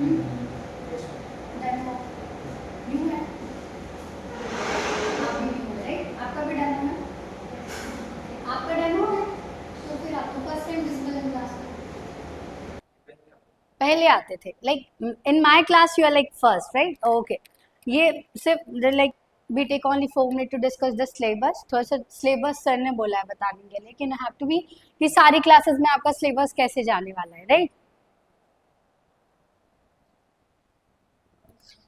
Demo new है, आप भी न्यू है राइट, आपका भी डेमो है, आपका डेमो है, तो फिर आपको फर्स्ट टाइम डिस्प्ले क्लास पहले आते थे, like in my class you are like first right, okay. ये सिर्फ like we take only 4 minute to discuss the syllabus, थोड़ा सा सिलेबस सर ने बोला है बताने के लिए, लेकिन हैव टू बी कि सारी क्लासेस में आपका सिलेबस कैसे जाने वाला है राइट।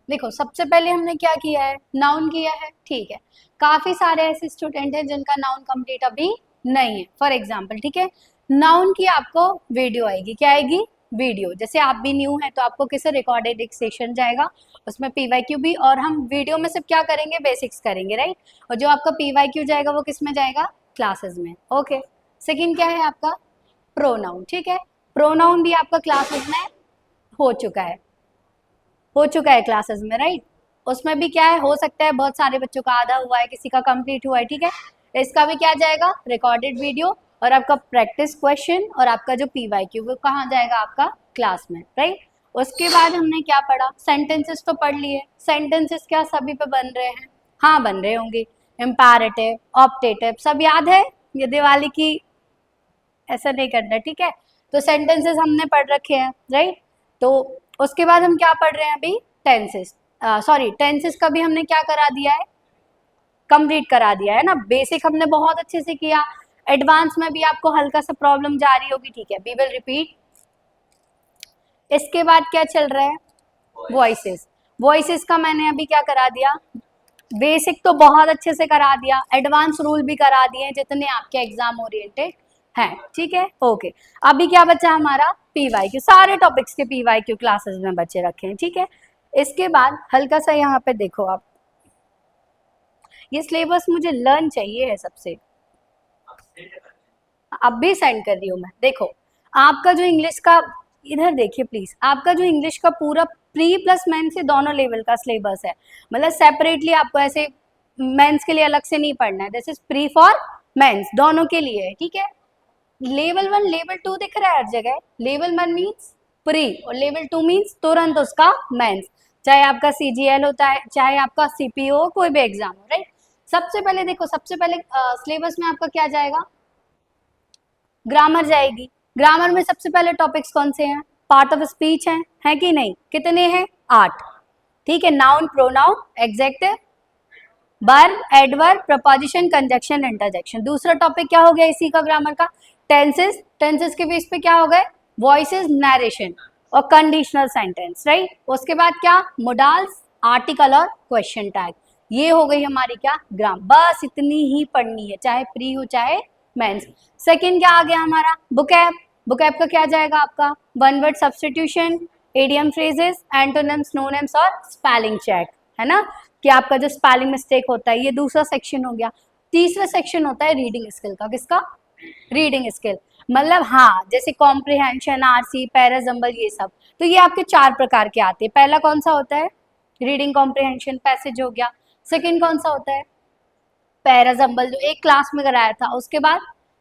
देखो सबसे पहले हमने क्या किया है, नाउन किया है, ठीक है। काफी सारे ऐसे स्टूडेंट हैं जिनका नाउन कंप्लीट अभी नहीं है, फॉर एग्जाम्पल, ठीक है। नाउन की आपको वीडियो आएगी, क्या आएगी, वीडियो। जैसे आप भी न्यू है तो आपको किसे रिकॉर्डेड एक सेशन जाएगा, उसमें पीवाईक्यू भी, और हम वीडियो में सिर्फ क्या करेंगे, बेसिक्स करेंगे राइट। और जो आपका पीवाईक्यू जाएगा वो किस में जाएगा, क्लासेस में, ओके। सेकेंड क्या है आपका, प्रोनाउन, ठीक है। प्रोनाउन भी आपका क्लासेस में हो चुका है, हो चुका है क्लासेस में राइट। उसमें भी क्या है, हो सकता है बहुत सारे बच्चों का आधा हुआ है, किसी का कंप्लीट हुआ है, ठीक है। इसका भी क्या जाएगा, रिकॉर्डेड वीडियो, और आपका प्रैक्टिस क्वेश्चन, और आपका जो पीवाईक्यू वो कहाँ जाएगा, आपका क्लास में राइट। उसके बाद हमने क्या पढ़ा, सेंटेंसेस तो पढ़ लिए। सेंटेंसेस क्या सभी पे बन रहे हैं, हाँ बन रहे होंगे। इम्पैरेटिव, ऑप्टेटिव सब याद है, ये दिवाली की ऐसा नहीं करना, ठीक है। तो सेंटेंसेस हमने पढ़ रखे हैं राइट। तो उसके बाद हम क्या पढ़ रहे हैं अभी, टेंसेस, सॉरी टेंसेस का भी हमने क्या करा दिया है, कंप्लीट करा दिया है ना। बेसिक हमने बहुत अच्छे से किया, एडवांस में भी आपको हल्का सा प्रॉब्लम जा रही होगी, ठीक है, वी विल रिपीट। इसके बाद क्या चल रहा है, वॉइसेस। वॉइसेस का मैंने अभी क्या करा दिया, बेसिक तो बहुत अच्छे से करा दिया, एडवांस रूल भी करा दिए जितने आपके एग्जाम ओरिएंटेड हैं, ठीक है, ओके। अभी क्या बचा हमारा, पीवाईक्यू, सारे टॉपिक्स के पीवाईक्यू क्लासेस में बच्चे रखे हैं, ठीक है। इसके बाद हल्का सा यहाँ पे देखो आप, ये सिलेबस मुझे लर्न चाहिए है सबसे, अब भी सेंड कर रही हूँ मैं। देखो आपका जो इंग्लिश का, इधर देखिए प्लीज, आपका जो इंग्लिश का पूरा प्री प्लस मेन से दोनों लेवल का सिलेबस है, मतलब सेपरेटली आपको ऐसे मेंस के लिए अलग से नहीं पढ़ना है, this is pre for mains, दोनों के लिए है, ठीक है। लेवल 1 लेवल 2 दिख रहा है हर जगह, लेवल 1 मीन्स प्री और लेवल 2 मीन्स तुरंत उसका मेंस, चाहे आपका सीजीएल होता है, चाहे आपका सीपीओ हो, कोई भी एग्जाम हो राइट। सबसे पहले देखो, सबसे पहले सिलेबस में आपका क्या जाएगा, ग्रामर जाएगी। ग्रामर में सबसे पहले टॉपिक्स कौन से हैं, पार्ट ऑफ स्पीच है कि नहीं, कितने हैं, 8, ठीक है। Noun, pronoun, executive, verb, adverb, preposition, conjunction, interjection. दूसरा टॉपिक क्या हो गया इसी का ग्रामर का, टेंसेस। टेंसेस के बेस पे क्या हो गए, वॉइसेस, नरेशन और कंडीशनल सेंटेंस राइट। उसके बाद क्या, मोडाल्स, आर्टिकल और क्वेश्चन टैग। ये हो गई हमारी क्या, ग्राम, बस इतनी ही पढ़नी है, चाहे प्री हो चाहे मेंस। सेकंड क्या आ गया हमारा, बुकैब। बुकैब का क्या जाएगा आपका, one word substitution, idiom phrases, antonyms, homonyms और स्पेलिंग चेक, है ना, कि आपका जो स्पेलिंग मिस्टेक होता है, ये दूसरा सेक्शन हो गया। तीसरा सेक्शन होता है रीडिंग स्किल का, किसका, रीडिंग स्किल, मतलब हाँ जैसे कॉम्प्रिहेंशन, आरसी, पैराजम्बल, ये सब। तो ये आपके 4 प्रकार के आते हैं। पहला कौन सा होता है, रीडिंग कॉम्प्रिहेंशन, पैसेज हो गया। सेकंड कौन सा होता है, पैराजम्बल, जो एक क्लास में कराया था। उसके बाद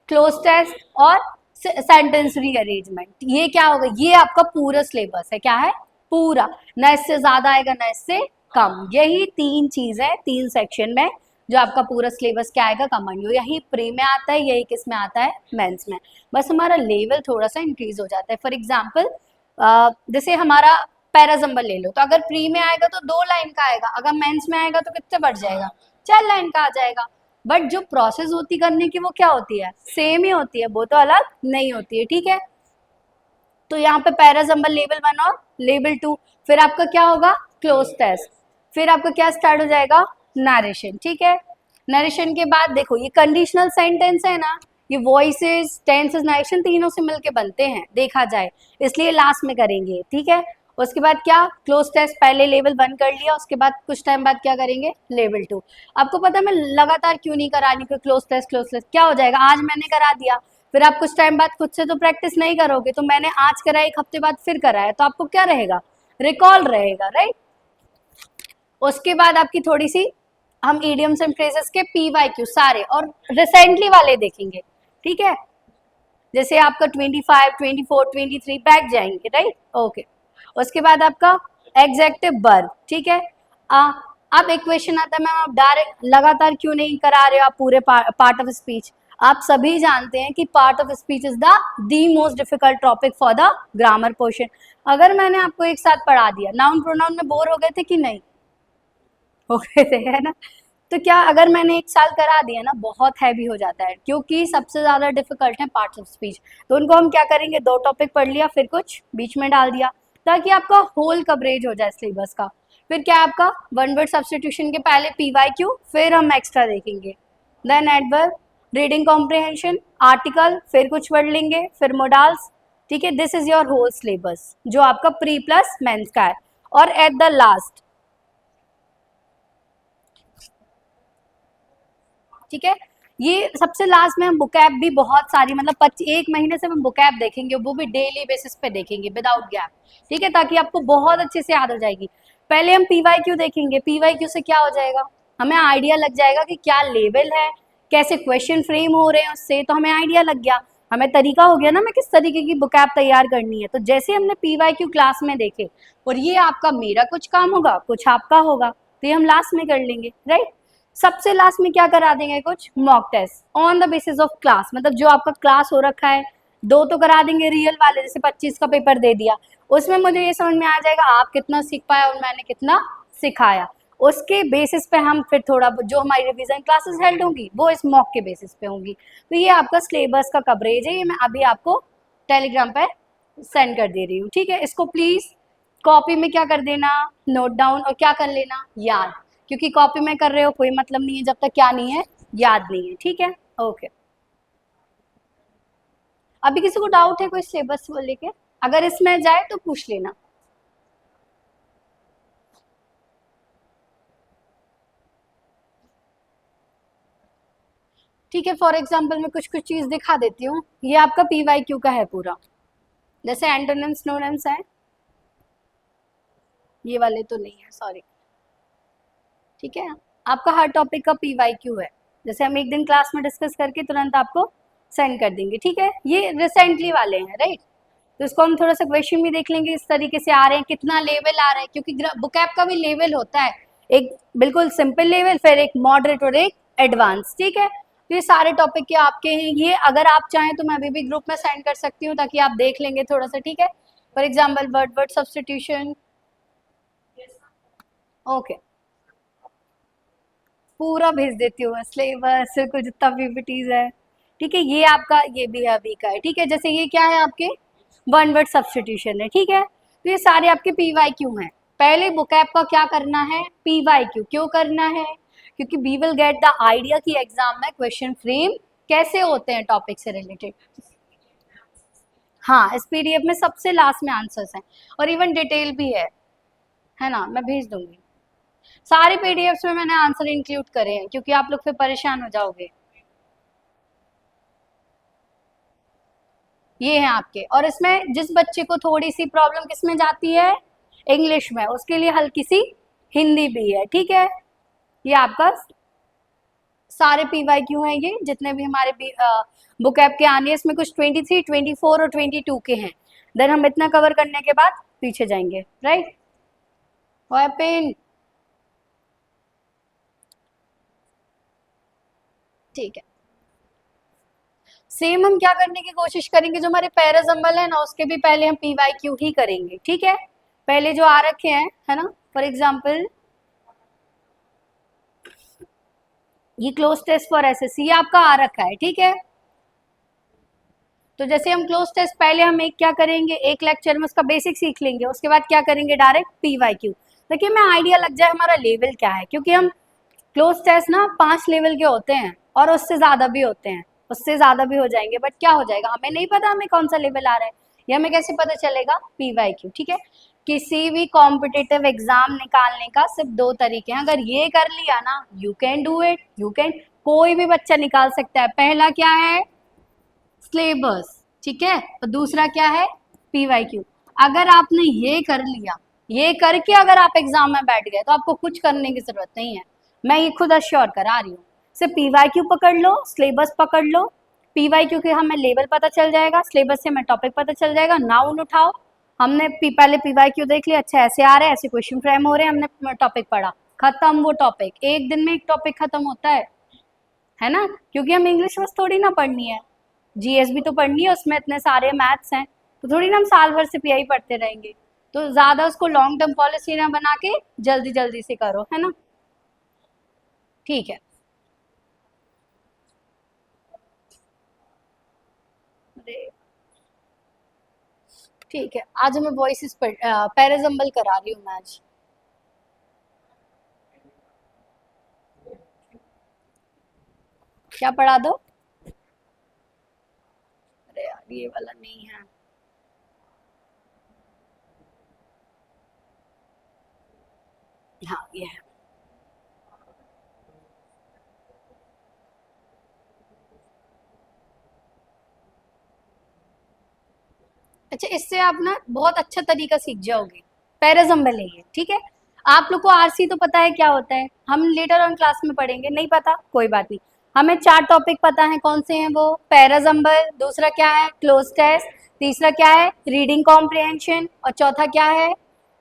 क्लोज टेस्ट और सेंटेंस रीअरेंजमेंट। ये क्या होगा, ये आपका पूरा सिलेबस है, क्या है, पूरा, ना इससे ज्यादा आएगा ना इससे कम। यही 3 चीज है 3 सेक्शन में, जो आपका पूरा सिलेबस क्या आएगा, कमांड। यही प्री में आता है, यही किस में आता है, मेंस में। बस हमारा लेवल थोड़ा सा इंक्रीज हो जाता है। फॉर एग्जाम्पल जैसे हमारा पैराजम्बल ले लो, तो अगर प्री में आएगा तो 2 लाइन का आएगा, अगर मेंस में आएगा तो कितने बढ़ जाएगा, 4 लाइन का आ जाएगा। बट जो प्रोसेस होती करने की वो क्या होती है, सेम ही होती है, वो तो अलग नहीं होती है, ठीक है। तो यहाँ पे पैराजम्बल लेवल 1 और लेवल 2, फिर आपका क्या होगा, क्लोज टेस्ट, फिर आपका क्या स्टार्ट हो जाएगा, नरेशन, ठीक है। नरेशन के बाद देखो ये कंडीशनल सेंटेंस है ना, ये वॉइसेस, टेंसेस, नरेशन तीनों से मिलके बनते हैं देखा जाए, इसलिए लास्ट में करेंगे, ठीक है। उसके बाद क्या, क्लोज टेस्ट, पहले लेवल 1 कर लिया, उसके बाद कुछ टाइम बाद क्या करेंगे, लेवल 2। आपको पता है मैं लगातार क्यों नहीं करा रही, क्लोज टेस्ट, क्लोज टेस्ट क्या हो जाएगा, आज मैंने करा दिया, फिर आप कुछ टाइम बाद खुद से तो प्रैक्टिस नहीं करोगे, तो मैंने आज कराया, 1 हफ्ते बाद फिर कराया, तो आपको क्या रहेगा, रिकॉल रहेगा राइट। उसके बाद आपकी थोड़ी सी हम इडियम्स एंड फ्रेजेस के पीवाईक्यू सारे और रिसेंटली वाले देखेंगे, ठीक है। जैसे आपका 25, 24, 23 बैक जाएंगे राइट, ओके। उसके बाद आपका एग्जेक्टिव वर्ब, ठीक है। अब एक क्वेश्चन आता है, मैम आप डायरेक्ट लगातार क्यों नहीं करा रहे हो आप पूरे पार्ट ऑफ स्पीच। आप सभी जानते हैं कि part of speech is the most difficult topic for the grammar portion. अगर मैंने आपको एक साथ पढ़ा दिया, नाउन प्रोनाउन में बोर हो गए थे कि नहीं, हो गए थे, है ना। तो क्या अगर मैंने एक साल करा दिया ना, बहुत हैवी हो जाता है, क्योंकि सबसे ज्यादा डिफिकल्ट है पार्ट्स ऑफ स्पीच। तो उनको हम क्या करेंगे, 2 टॉपिक पढ़ लिया, फिर कुछ बीच में डाल दिया, ताकि आपका होल कवरेज हो जाए सिलेबस का। फिर क्या आपका वन वर्ड सब्स्टिट्यूशन के पहले PYQ, फिर हम एक्स्ट्रा देखेंगे, then adverb, reading comprehension, article, फिर कुछ वर्ड लेंगे, फिर मोडाल्स, ठीक है। This is your whole syllabus जो आपका प्री प्लस मेंस का है। और एट द लास्ट, ठीक है, ये सबसे लास्ट में हम बुकैब भी बहुत सारी, मतलब 1 महीने से हम बुकैब देखेंगे, वो भी डेली बेसिस पे देखेंगे विदाउट गैप, ठीक है, ताकि आपको बहुत अच्छे से याद हो जाएगी। पहले हम PYQ देखेंगे, PYQ से क्या हो जाएगा, हमें आइडिया लग जाएगा कि क्या लेवल है, कैसे क्वेश्चन फ्रेम हो रहे हैं, उससे तो हमें आइडिया लग गया, हमें तरीका हो गया ना, मैं किस तरीके की बुकैब तैयार करनी है। तो जैसे हमने PYQ क्लास में देखे, और ये आपका मेरा कुछ काम होगा, कुछ आपका होगा, तो ये हम लास्ट में कर लेंगे, राइट। सबसे लास्ट में क्या करा देंगे, कुछ mock test on the basis of class, मतलब जो आपका क्लास हो रखा है, 2 तो करा देंगे रियल वाले, जैसे 25 का पेपर दे दिया, उसमें मुझे ये समझ में आ जाएगा आप कितना सीख पाए और मैंने कितना सिखाया। उसके बेसिस पे हम फिर थोड़ा जो हमारी रिवीजन क्लासेस हेल्ड होंगी वो इस मॉक के बेसिस पे होंगी। तो ये आपका सिलेबस का कवरेज है, ये मैं अभी आपको टेलीग्राम पे सेंड कर दे रही हूँ, ठीक है। इसको प्लीज कॉपी में क्या कर देना, नोट डाउन, और क्या कर लेना, याद, क्योंकि कॉपी में कर रहे हो कोई मतलब नहीं है जब तक क्या नहीं है, याद नहीं है, ठीक है। ओके, अभी किसी को डाउट है कोई सिलेबस को लेके, अगर इसमें जाए तो पूछ लेना। ठीक है, फॉर एग्जाम्पल मैं कुछ कुछ चीज दिखा देती हूँ, ये आपका PYQ का है पूरा, जैसे एंटोनिम्स सिनोनिम्स है, ये वाले तो नहीं है, सॉरी, ठीक है। आपका हर टॉपिक का PYQ है, जैसे हम एक दिन क्लास में डिस्कस करके तुरंत आपको सेंड कर देंगे, ठीक है। ये रिसेंटली वाले हैं, राइट। तो इसको हम थोड़ा सा क्वेश्चन भी देख लेंगे, इस तरीके से आ रहे हैं, कितना लेवल आ रहा है, क्योंकि बुकैप का भी लेवल होता है, एक बिल्कुल सिंपल लेवल, फिर एक मॉडरेट और एक एडवांस, ठीक है। तो ये सारे टॉपिक के आपके हैं, ये अगर आप चाहें तो मैं अभी भी ग्रुप में सेंड कर सकती हूँ, ताकि आप देख लेंगे थोड़ा सा, ठीक है। For example word word substitution, okay, पूरा भेज देती हूँ सिलेबस को, जितना पीपीटीज है, ठीक है। ये आपका, ये भी अभी का है, ठीक है। जैसे ये क्या है आपके वन वर्ड सब्स्टिट्यूशन है, ठीक है। तो ये सारे आपके PYQ हैं। पहले बुकैप का क्या करना है, PYQ क्यों करना है, क्योंकि we will get the idea कि एग्जाम में क्वेश्चन फ्रेम कैसे होते हैं टॉपिक से रिलेटेड। हाँ, इस PDF में सबसे लास्ट में आंसर्स हैं, और इवन डिटेल भी है ना, मैं भेज दूंगी। सारे PDFs में मैंने आंसर इंक्लूड करे हैं, क्योंकि आप लोग फिर परेशान हो जाओगे। ये है आपके, और इसमें जिस बच्चे को थोड़ी सी प्रॉब्लम किसमें जाती है, इंग्लिश में, उसके लिए हल्की सी हिंदी भी है, ठीक है। ये आपका सारे PYQ हैं, ये जितने भी हमारे बुक ऐप के आने हैं, इसमें कुछ 23, 24 और 22 के हैं। देन हम इतना कवर करने के बाद पीछे जाएंगे, राइट। पेन, ठीक है। सेम हम क्या करने की कोशिश करेंगे, जो हमारे पैराजम्बल है ना, उसके भी पहले हम PYQ ही करेंगे, ठीक है। पहले जो आ रखे हैं, है ना, फॉर एग्जाम्पल ये क्लोज टेस्ट फॉर SSC आपका आ रखा है, ठीक है। तो जैसे हम क्लोज टेस्ट पहले हम एक क्या करेंगे, एक लेक्चर में उसका बेसिक सीख लेंगे, उसके बाद क्या करेंगे, डायरेक्ट PYQ, देखिए मैं आइडिया लग जाए हमारा लेवल क्या है, क्योंकि हम क्लोज टेस्ट ना 5 लेवल के होते हैं, और उससे ज्यादा भी होते हैं, उससे ज्यादा भी हो जाएंगे, बट क्या हो जाएगा, हमें नहीं पता हमें कौन सा लेवल आ रहा है, ये हमें कैसे पता चलेगा, PYQ, ठीक है। किसी भी कॉम्पिटिटिव एग्जाम निकालने का सिर्फ 2 तरीके हैं, अगर ये कर लिया ना, you can do it, you can, कोई भी बच्चा निकाल सकता है। पहला क्या है, सिलेबस, ठीक है, और दूसरा क्या है, PYQ। अगर आपने ये कर लिया, ये करके अगर आप एग्जाम में बैठ गए, तो आपको कुछ करने की जरूरत नहीं है, मैं ये खुद अश्योर करा रही हूँ। सिर्फ PYQ पकड़ लो, सिलेबस पकड़ लो, PYQ के हमें लेवल पता चल जाएगा, सिलेबस से हमें टॉपिक पता चल जाएगा, नाउन उठाओ, हमने पहले PYQ देख लिया, अच्छा ऐसे आ रहे हैं, ऐसे क्वेश्चन फ्रेम हो रहे हैं, हमने टॉपिक पढ़ा, खत्म वो टॉपिक। एक दिन में एक टॉपिक खत्म होता है ना, क्योंकि हम इंग्लिश बस थोड़ी ना पढ़नी है, GS भी तो पढ़नी है, उसमें इतने सारे मैथ्स हैं, तो थोड़ी ना हम साल भर से PI पढ़ते रहेंगे। तो ज्यादा उसको लॉन्ग टर्म पॉलिसी ना बना के जल्दी जल्दी से करो, है ना। ठीक है, ठीक है, आज मैं वॉइसेस पैराजम्बल करा रही हूँ मैं आज। क्या पढ़ा दो? अरे यार ये वाला नहीं है। हाँ ये है। अच्छा, इससे आप ना बहुत अच्छा तरीका सीख जाओगे। पैराजम्बल है ये, ठीक है। आप लोग को RC तो पता है क्या होता है, हम लेटर ऑन क्लास में पढ़ेंगे, नहीं पता कोई बात नहीं। हमें 4 टॉपिक पता है, कौन से हैं वो? पैराजम्बल, दूसरा क्या है? क्लोज टेस्ट, तीसरा क्या है? रीडिंग कॉम्प्रिहेंशन, और चौथा क्या है?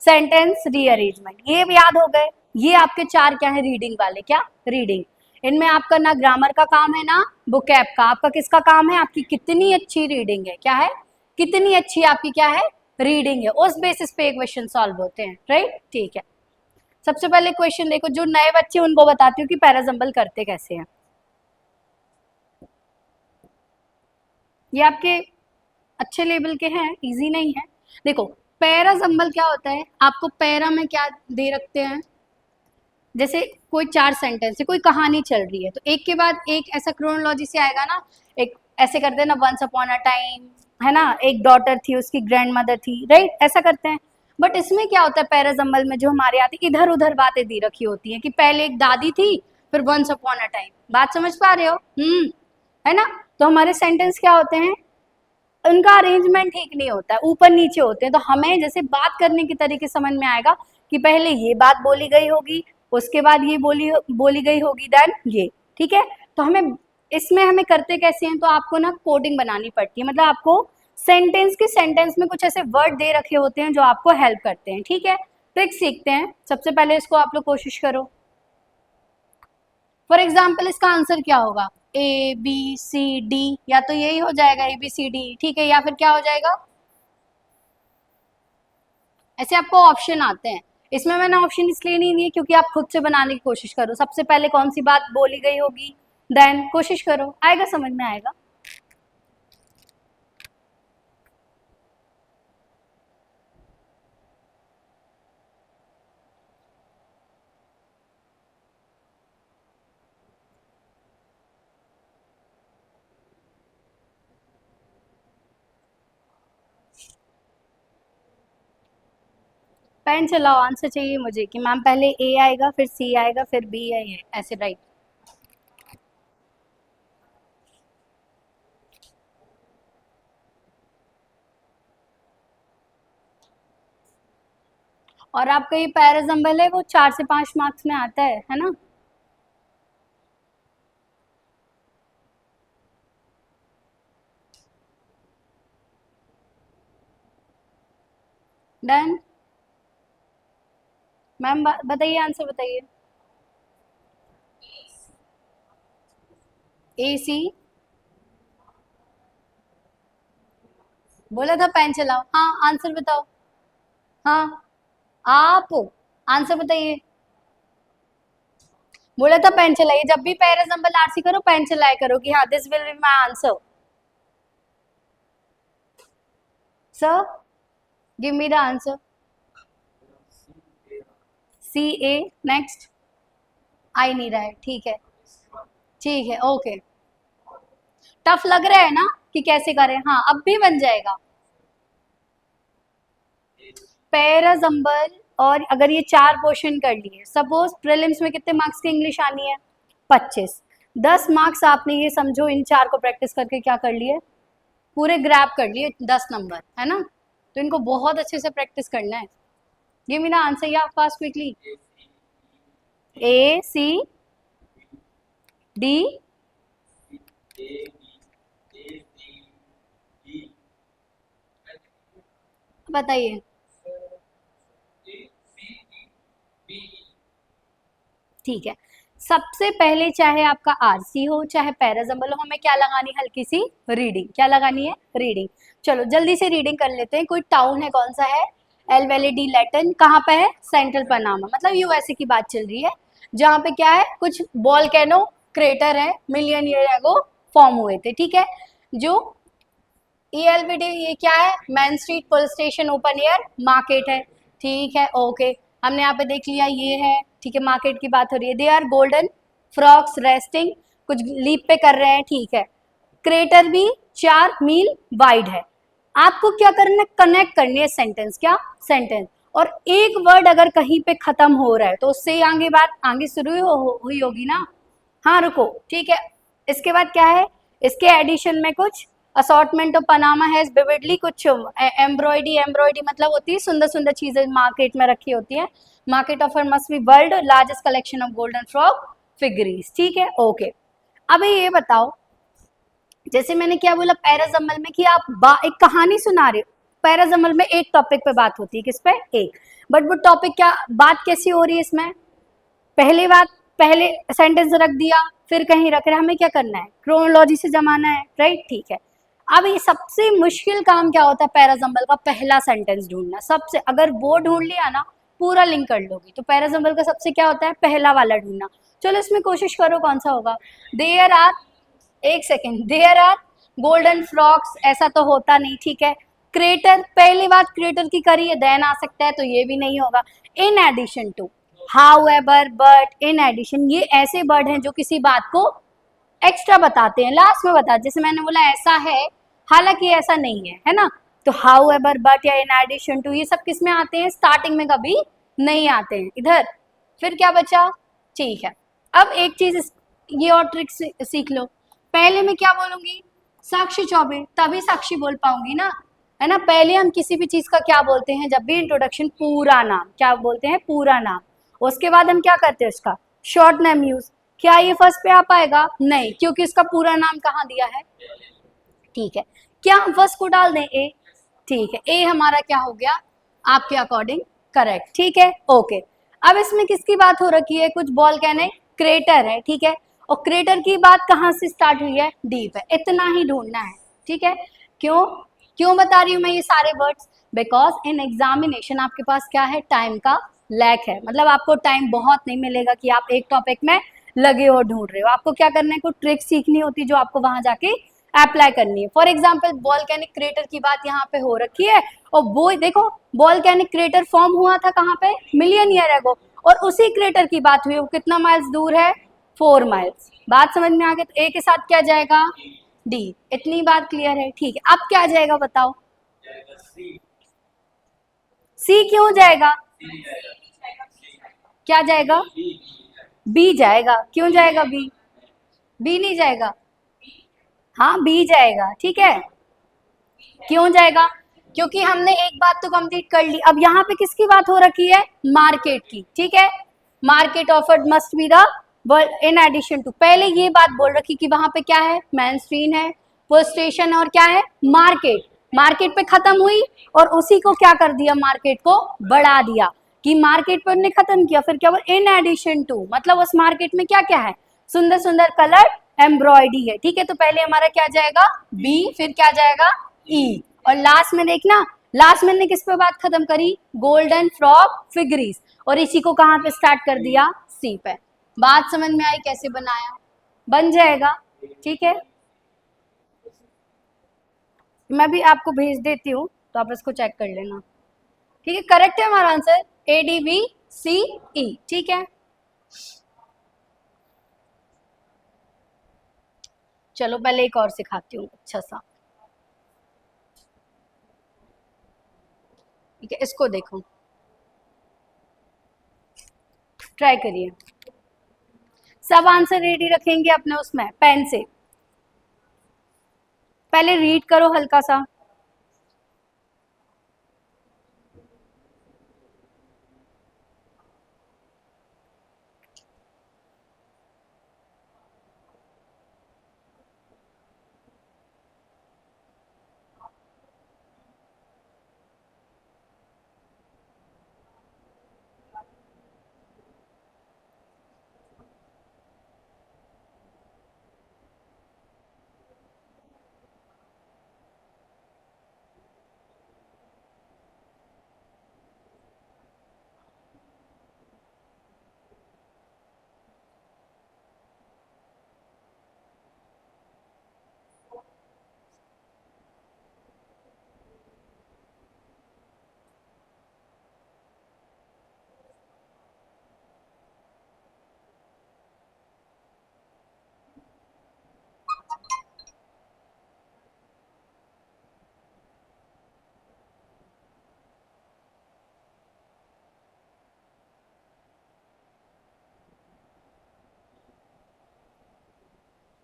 Sentence rearrangement. ये भी याद हो गए। ये आपके 4 क्या है? रीडिंग वाले। क्या? रीडिंग। इनमें आपका ना ग्रामर का काम है ना बुकैप का। आपका किसका काम है? आपकी कितनी अच्छी रीडिंग है। क्या है? कितनी अच्छी आपकी क्या है? रीडिंग है। उस बेसिस पे क्वेश्चन सॉल्व होते हैं, राइट। ठीक है, सबसे पहले क्वेश्चन देखो, जो नए बच्चे उनको बताती हूँ कि पैराजम्बल करते कैसे हैं। ये आपके अच्छे लेवल के हैं, इजी नहीं है। देखो, पैराजम्बल क्या होता है, आपको पैरा में क्या दे रखते हैं, जैसे कोई 4 सेंटेंस है, कोई कहानी चल रही है, तो एक के बाद एक ऐसा क्रोनोलॉजी से आएगा ना। एक ऐसे करते हैं ना, वंस अपॉन अ टाइम, है ना, एक डॉटर थी, उसकी ग्रैंड मदर थी, राइट, ऐसा करते हैं। बट इसमें क्या होता है, पैराजम्बल में जो हमारे आती है, इधर उधर बातें दी रखी होती हैं, कि पहले एक दादी थी, फिर वंस अपॉन अ टाइम। बात समझ पा रहे हो? है ना। तो हमारे सेंटेंस क्या होते हैं, उनका अरेंजमेंट ठीक नहीं होता है, ऊपर नीचे होते हैं। तो हमें जैसे बात करने के तरीके समझ में आएगा कि पहले ये बात बोली गई होगी, उसके बाद ये बोली गई होगी, देन ये। ठीक है, तो हमें इसमें हमें करते कैसे हैं, तो आपको ना कोडिंग बनानी पड़ती है, मतलब आपको सेंटेंस में कुछ ऐसे वर्ड दे रखे होते हैं जो आपको हेल्प करते हैं। ठीक है, तो एक सीखते हैं। सबसे पहले इसको आप लोग कोशिश करो। फॉर एग्जाम्पल इसका आंसर क्या होगा? ABCD, या तो यही हो जाएगा ABCD, ठीक है, या फिर क्या हो जाएगा? ऐसे आपको ऑप्शन आते हैं। इसमें मैंने ऑप्शन इसलिए नहीं दिए क्योंकि आप खुद से बनाने की कोशिश करो, सबसे पहले कौन सी बात बोली गई होगी, देन कोशिश करो, आएगा, समझ में आएगा। पेन चलाओ, आंसर चाहिए मुझे कि मैम पहले A आएगा, फिर C आएगा, फिर B है, ये ऐसे, राइट। और आपका ये पैराजम्बल है, वो 4 से 5 मार्क्स में आता है ना। डन। मैम बताइए, आंसर बताइए। AC। बोला था पेन चलाओ, हाँ आंसर बताओ। हाँ, आप आंसर बताइए। बोला था पेन चलाइए, जब भी पैराजम्बल RC करो पेन चलाया करो कि हाँ this will be my answer. Sir, give me the answer. CA, next. आई नहीं रहा है, ठीक है, ठीक है, ओके। टफ लग रहा है ना कि कैसे करें? हाँ, अब भी बन जाएगा। पैराजम्बल, और अगर ये 4 क्वेश्चन कर लिए, सपोज प्रीलिम्स में कितने मार्क्स की इंग्लिश आनी है? 25। 10 मार्क्स आपने ये समझो इन 4 को प्रैक्टिस करके क्या कर लिए, पूरे ग्रैब कर लिए 10 नंबर, है ना। तो इनको बहुत अच्छे से प्रैक्टिस करना है। गिव मी द आंसर या फास्ट क्विकली। ACD। बताइए। ठीक है, सबसे पहले चाहे आपका आरसी हो चाहे पैराजम्बल हो, हमें क्या लगानी, हल्की सी रीडिंग। क्या लगानी है? रीडिंग। चलो जल्दी से रीडिंग कर लेते हैं। कोई टाउन है, कौन सा है? एल वैली डी लैटन, कहाँ पे है? सेंट्रल पनामा, मतलब यूएसए की बात चल रही है, जहाँ पे क्या है, कुछ वॉल्केनो क्रेटर है, मिलियन ईयर एगो फॉर्म हुए थे। ठीक है, जो ईएलबीडी ये क्या है? Main street police station open air market है। ठीक है, ओके, हमने यहाँ पे देख लिया ये है। ठीक है, मार्केट की बात हो रही है। They are golden frogs resting, कुछ लीप पे कर रहे हैं। ठीक है, क्रेटर भी 4 मील वाइड है। आपको क्या करना है? कनेक्ट करनी है सेंटेंस। क्या? सेंटेंस। और एक वर्ड अगर कहीं पे खत्म हो रहा है तो उससे आगे बात आगे शुरू हुई होगी ना। हाँ रुको, ठीक है, इसके बाद क्या है? इसके एडिशन में कुछ assortment of Panama has vividly, कुछ एम्ब्रॉयडरी, एम्ब्रॉयडरी मतलब होती है सुंदर सुंदर चीजें मार्केट में रखी होती है। Market offer must be world largest collection of golden frog figurines. ठीक है, ओके। अब ये बताओ, जैसे मैंने क्या बोला पैराजम्बल में कि आप एक कहानी सुना रहे हो। पैराजम्बल में एक टॉपिक पे बात होती है, किस पे? एक। बट वो टॉपिक क्या, बात कैसी हो रही है इसमें? पहली बात, पहले सेंटेंस रख दिया, फिर कहीं रख रहे, हमें क्या करना है? क्रोनोलॉजी से जमाना है, राइट? ठीक है, अब ये सबसे मुश्किल काम क्या होता है पैराजम्बल का? पहला सेंटेंस ढूंढना। सबसे, अगर वो ढूंढ लिया ना पूरा लिंक कर लोगी। तो पैराजम्बल का सबसे क्या होता है? पहला वाला ढूंढना। चलो इसमें कोशिश करो, कौन सा होगा? देयर आर, एक second, there are golden frogs, ऐसा तो होता नहीं। ठीक है, क्रेटर, पहली बात क्रेटर की करी है, देन आ सकता है, तो ये भी नहीं होगा। In addition to, however, but, in addition, ये ऐसे वर्ड हैं जो किसी बात को एक्स्ट्रा बताते हैं, लास्ट में बता, जैसे मैंने बोला ऐसा है, हालांकि ऐसा नहीं है ना। तो हाउएवर, बट या इन एडिशन टू, ये सब किस में आते हैं? स्टार्टिंग में कभी नहीं आते हैं इधर। फिर क्या बचा? ठीक है, अब एक चीज ये और ट्रिक सीख लो। पहले मैं क्या बोलूंगी? साक्षी चौबे, तभी साक्षी बोल पाऊंगी ना, है ना। पहले हम किसी भी चीज का क्या बोलते हैं जब भी इंट्रोडक्शन? पूरा नाम। क्या बोलते हैं? पूरा नाम। उसके बाद हम क्या करते हैं? उसका शॉर्ट नेम यूज। क्या ये फर्स्ट पे आ पाएगा? नहीं, क्योंकि इसका पूरा नाम कहाँ दिया है? ठीक है, क्या हम फर्स्ट को डाल दें? ए। ठीक है, ए हमारा क्या हो गया आपके अकॉर्डिंग? करेक्ट। ठीक है, ओके। अब इसमें किसकी बात हो रखी है? कुछ वोल्केनिक क्रेटर है। ठीक है, और क्रेटर की बात कहाँ से स्टार्ट हुई है? डीप है, इतना ही ढूंढना है। ठीक है, क्यों क्यों बता रही हूँ मैं ये सारे वर्ड्स? बिकॉज इन एग्जामिनेशन आपके पास क्या है? टाइम का लैक है, मतलब आपको टाइम बहुत नहीं मिलेगा कि आप एक टॉपिक में लगे हो ढूंढ रहे हो। आपको क्या करना है? कुछ ट्रिक सीखनी होती है जो आपको वहां जाके अप्लाई करनी है। फॉर एग्जाम्पल वॉल्केनिक क्रेटर की बात यहाँ पे हो रखी है, और वो देखो वॉल्केनिक क्रेटर फॉर्म हुआ था कहाँ पे? मिलियन ईयर एगो, और उसी क्रेटर की बात हुई, वो कितना माइल्स दूर है? 4 माइल्स। बात समझ में आ गई? तो ए के साथ क्या जाएगा? डी। इतनी बात क्लियर है? ठीक है, अब क्या जाएगा बताओ? सी क्यों जाएगा? क्या जाएगा? बी जाएगा। क्यों जाएगा बी? बी नहीं जाएगा? हाँ बी जाएगा। ठीक है, क्यों जाएगा? क्योंकि हमने एक बात तो कंप्लीट कर ली। अब यहाँ पे किसकी बात हो रखी है? मार्केट की। ठीक है, market offered must be the in addition to, पहले ये बात बोल रखी कि वहां पे क्या है? मेन स्ट्रीम है, पुलिस स्टेशन, और क्या है? मार्केट। मार्केट पे खत्म हुई, और उसी को क्या कर दिया? मार्केट को बढ़ा दिया, कि मार्केट पर ने खत्म किया, फिर क्या बोल? इन एडिशन टू, मतलब उस मार्केट में क्या क्या है? सुंदर सुंदर कलर एम्ब्रॉयडरी है। ठीक है, तो पहले हमारा क्या जाएगा? बी, फिर क्या जाएगा? ई, और लास्ट में देखना, लास्ट में ने किस पे बात खत्म करी? गोल्डन फ्रॉग फिगरीज, और इसी को कहाँ पे स्टार्ट कर दिया? सी पे। बात समझ में आई कैसे बनाया? बन जाएगा। ठीक है, मैं भी आपको भेज देती हूँ, तो आप इसको चेक कर लेना। ठीक है, करेक्ट है हमारा answer, A D B C E. ठीक है, चलो पहले एक और सिखाती हूँ अच्छा सा। ठीक है, इसको देखो, ट्राई करिए। सब आंसर रेडी रखेंगे अपने उसमें पेन से, पहले रीड करो हल्का सा।